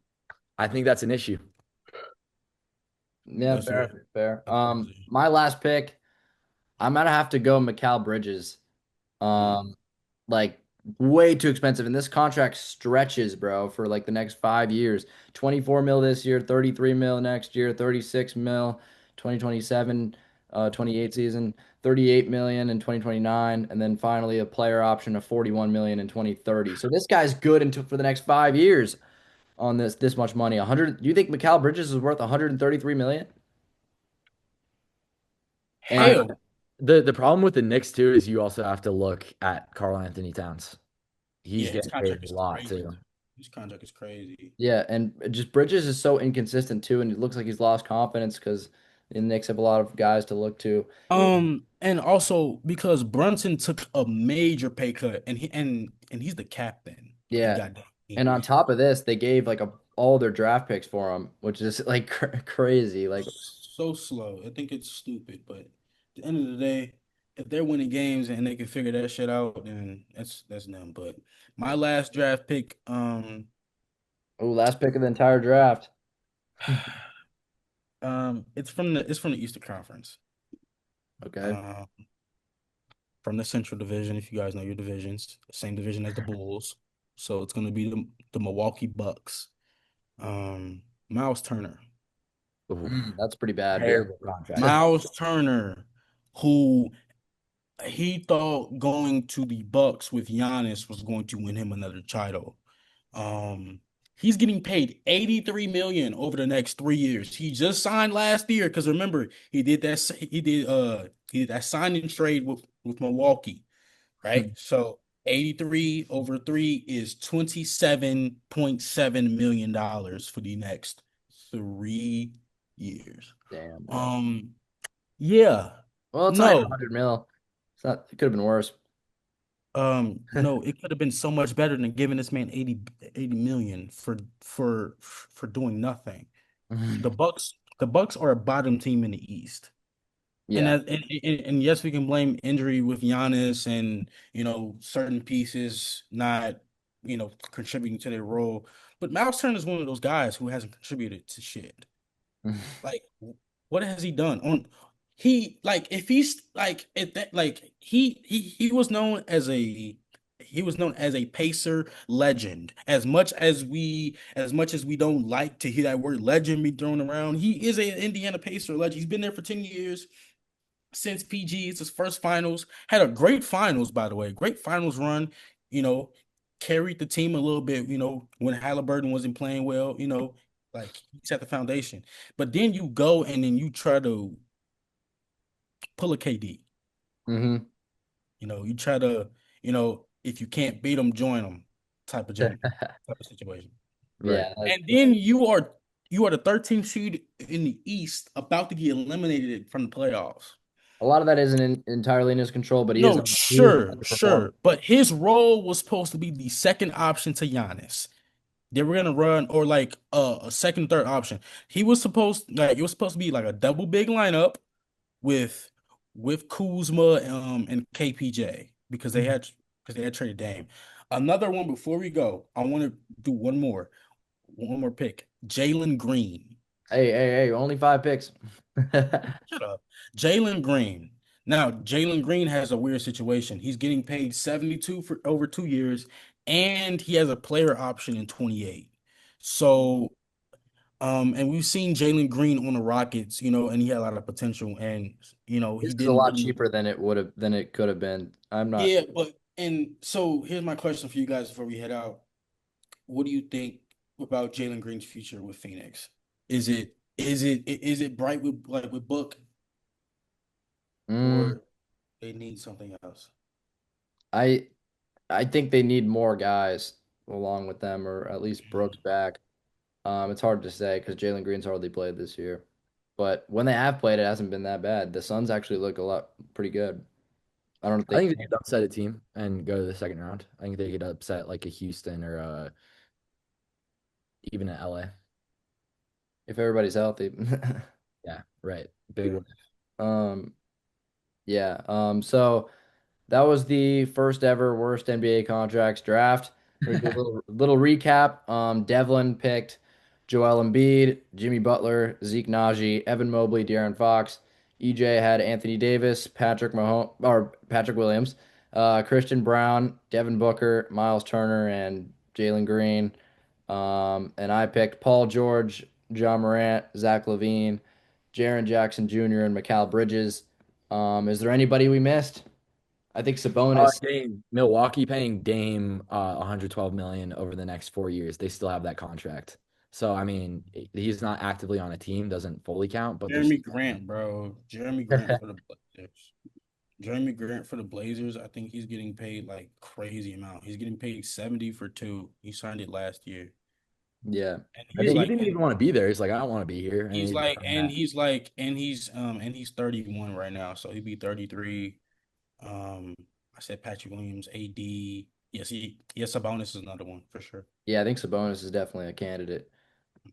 I think that's an issue. Yeah, That's the way. fair, fair. That's crazy. My last pick, I'm gonna have to go Mikal Bridges. Mm. Um, like way too expensive. And this contract stretches, bro, for like the next 5 years. 24 mil this year, 33 mil next year, 36 mil, 2027, 28 season, 38 million in 2029, and then finally a player option of 41 million in 2030. So this guy's good until for the next 5 years on this much money. 100, you think Mikal Bridges is worth 133 million? And I Hell, the problem with the Knicks too is you also have to look at Karl Anthony Towns. He's yeah, his getting paid contract a is lot crazy too. too. His contract is crazy. yeah, and just Bridges is so inconsistent too, and it looks like he's lost confidence because the Knicks have a lot of guys to look to. And also because Brunson took a major pay cut, and he's the captain of the Yeah, goddamn and team. on top of this, they gave like all their draft picks for him, which is like crazy. Like, So slow. I think it's stupid, but at the end of the day, if they're winning games and they can figure that shit out, then that's them. But my last draft pick, oh, last pick of the entire draft. it's from the Eastern Conference, Okay. uh, from the Central Division. If you guys know your divisions, same division as the Bulls, so it's gonna be the Milwaukee Bucks. Miles Turner. Ooh, That's pretty bad, dude. terrible contract. Miles Turner, who he thought going to the Bucks with Giannis was going to win him another title. Um, he's getting paid 83 million over the next 3 years. He just signed last year because remember he did that signing trade with Milwaukee, right? So 83 over 3 is $27.7 million for the next 3 years. Damn, bro. Um, yeah. Well, it's not even No. 100 mil. It's not. It could have been worse. No, it could have been so much better than giving this man 80 million for doing nothing. The Bucks are a bottom team in the East. And Yeah. that and yes, we can blame injury with Giannis and certain pieces not contributing to their role. But Miles Turner is one of those guys who hasn't contributed to shit. Like, what has he done? he like if he's like if that like he was known as a pacer legend. As much as we don't like to hear that word legend be thrown around, he is an Indiana Pacer legend. He's been there for 10 years since PG. It's his first finals. Had a great finals, by the way. Great finals run, you know, carried the team a little bit, when Halliburton wasn't playing well, like he set the foundation. But then you go and then you try to pull a KD. Mm-hmm. You try to, if you can't beat them, join them type of situation. Right. Yeah, And then you are the 13th seed in the East, about to get eliminated from the playoffs. a lot of that isn't entirely in his control, but No, he is sure, underperforming. sure. But his role was supposed to be the second option to Giannis. They were gonna run or like a second, third option. It was supposed to be like a double big lineup with Kuzma and KPJ because they had traded Dame. Another one before we go, I want to do one more pick. Jalen Green. Hey, only 5 picks. Shut up. Jalen Green. Now, Jalen Green has a weird situation. He's getting paid 72 for over 2 years, and he has a player option in 28. So, and we've seen Jalen Green on the Rockets, and he had a lot of potential, and This he is a didn't lot really. cheaper than it could have been. I'm not. Yeah, and so here's my question for you guys before we head out. What do you think about Jalen Green's future with Phoenix? Is it bright with Book, Mm, or they need something else? I I think they need more guys along with them, or at least Brooks back. It's hard to say because Jalen Green's hardly played this year, but when they have played, it hasn't been that bad. The Suns actually look a lot pretty good. I don't I think think they could upset a team and go to the second round. I think they could upset like a Houston or even an LA. if everybody's healthy. Yeah, right. Big one. Um, yeah. So that was the first ever worst NBA contracts draft. We're gonna do a little recap. Devlin picked Joel Embiid, Jimmy Butler, Zeke Naji, Evan Mobley, De'Aaron Fox. EJ had Anthony Davis, Patrick Williams, Christian Brown, Devin Booker, Miles Turner, and Jalen Green. And I picked Paul George, John Morant, Zach LaVine, Jaren Jackson Jr., and Mikal Bridges. Is there anybody we missed? I think Sabonis. Dame, Milwaukee paying Dame 112 million over the next 4 years. They still have that contract. So I mean, he's not actively on a team, doesn't fully count, but there's Jeremy Grant, bro. Jeremy Grant for the Blazers. Jeremy Grant for the Blazers. I think he's getting paid like crazy amount. He's getting paid 70 for two. He signed it last year. Yeah, And he, he's he like didn't even want to be there. He's like, I don't want to be here, and he's he like become and that. he's like and he's 31 right now. So he'd be 33. Um I said Patrick Williams, AD. Yes, Sabonis is another one for sure. yeah, I think Sabonis is definitely a candidate.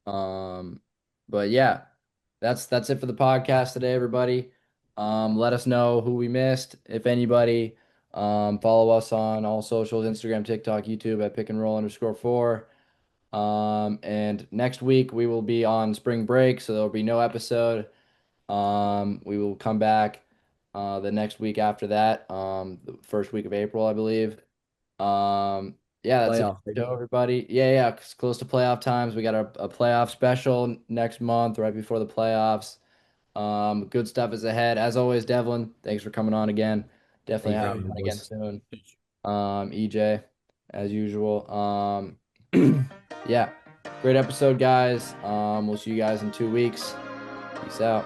Um, but yeah, that's it for the podcast today, everybody. Let us know who we missed, if anybody. Follow us on all socials, Instagram, TikTok, YouTube at pickandroll_4. And next week we will be on spring break, so there'll be no episode. We will come back the next week after that, the first week of April, I believe. Yeah, that's it Playoff, for the baby. show, everybody. Yeah, it's close to playoff times. We got a playoff special next month, right before the playoffs. Good stuff is ahead. As always, Devlin, thanks for coming on again. Definitely Thank you for have having you me, on again boys. soon. EJ, as usual. Yeah, great episode, guys. We'll see you guys in 2 weeks. Peace out.